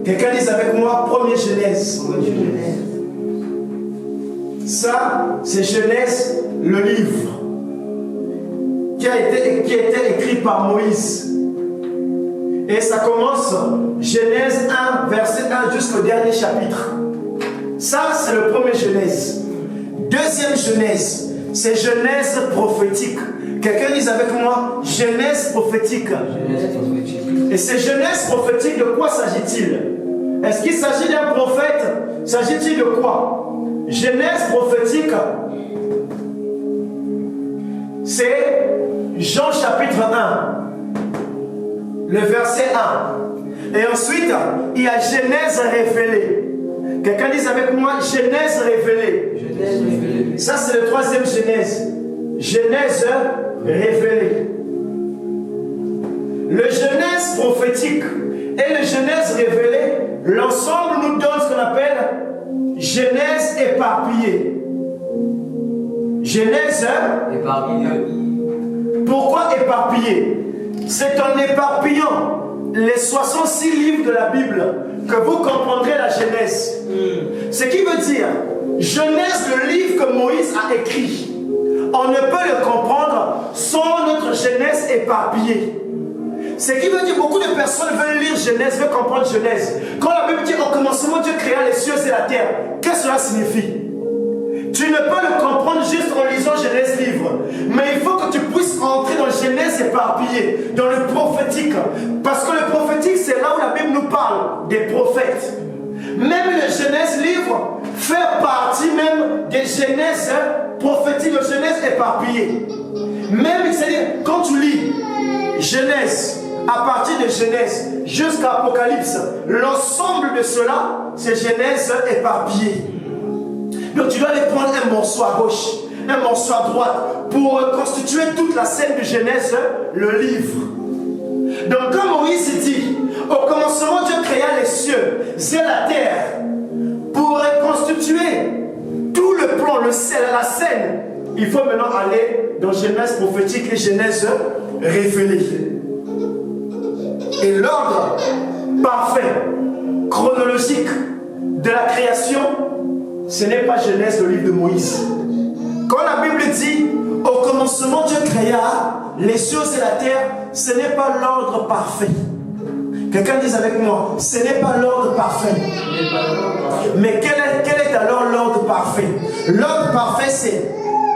Quelqu'un dise avec moi, premier Genèse. Ça, c'est Genèse, le livre, qui a été écrit par Moïse. Et ça commence, Genèse 1, verset 1 jusqu'au dernier chapitre. Ça, c'est le premier Genèse. Deuxième Genèse, c'est Genèse prophétique. Quelqu'un dise avec moi, Genèse prophétique. Et ces Genèse prophétique, de quoi s'agit-il? Est-ce qu'il s'agit d'un prophète? S'agit-il de quoi? Genèse prophétique, c'est Jean chapitre 1, le verset 1. Et ensuite, il y a Genèse révélée. Quelqu'un dise avec moi, Genèse révélée. Ça, c'est le troisième Genèse. Genèse révélée. Le Genèse prophétique et le Genèse révélé, l'ensemble nous donne ce qu'on appelle Genèse éparpillée. Genèse Éparpillé. Pourquoi éparpillé? C'est en éparpillant les 66 livres de la Bible que vous comprendrez la Genèse. Ce qui veut dire, Genèse, le livre que Moïse a écrit, on ne peut le comprendre sans notre Genèse éparpillée. Ce qui veut dire, beaucoup de personnes veulent lire Genèse, veulent comprendre Genèse. Quand la Bible dit au commencement Dieu créa les cieux et la terre, qu'est-ce que cela signifie? Tu ne peux le comprendre juste en lisant Genèse livre. Mais il faut que tu puisses entrer dans Genèse éparpillée, dans le prophétique. Parce que le prophétique, c'est là où la Bible nous parle des prophètes. Même le Genèse livre fait partie même des Genèses prophétiques, de Genèse éparpillée. Même, c'est-à-dire, quand tu lis Genèse, à partir de Genèse jusqu'à Apocalypse, l'ensemble de cela, c'est Genèse éparpillée. Donc tu dois aller prendre un morceau à gauche, un morceau à droite, pour constituer toute la scène de Genèse, le livre. Donc comme Moïse dit, au commencement Dieu créa les cieux et la terre, pour reconstituer tout le plan, la scène, il faut maintenant aller dans Genèse prophétique et Genèse révélée. Et l'ordre parfait, chronologique de la création, ce n'est pas Genèse, le livre de Moïse. Quand la Bible dit, au commencement Dieu créa les cieux et la terre, ce n'est pas l'ordre parfait. Quelqu'un dise avec moi, ce n'est pas l'ordre parfait. Mais quel est alors l'ordre parfait? L'ordre parfait, c'est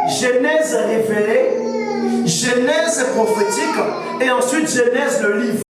Genèse révélée, Genèse prophétique, et ensuite Genèse le livre.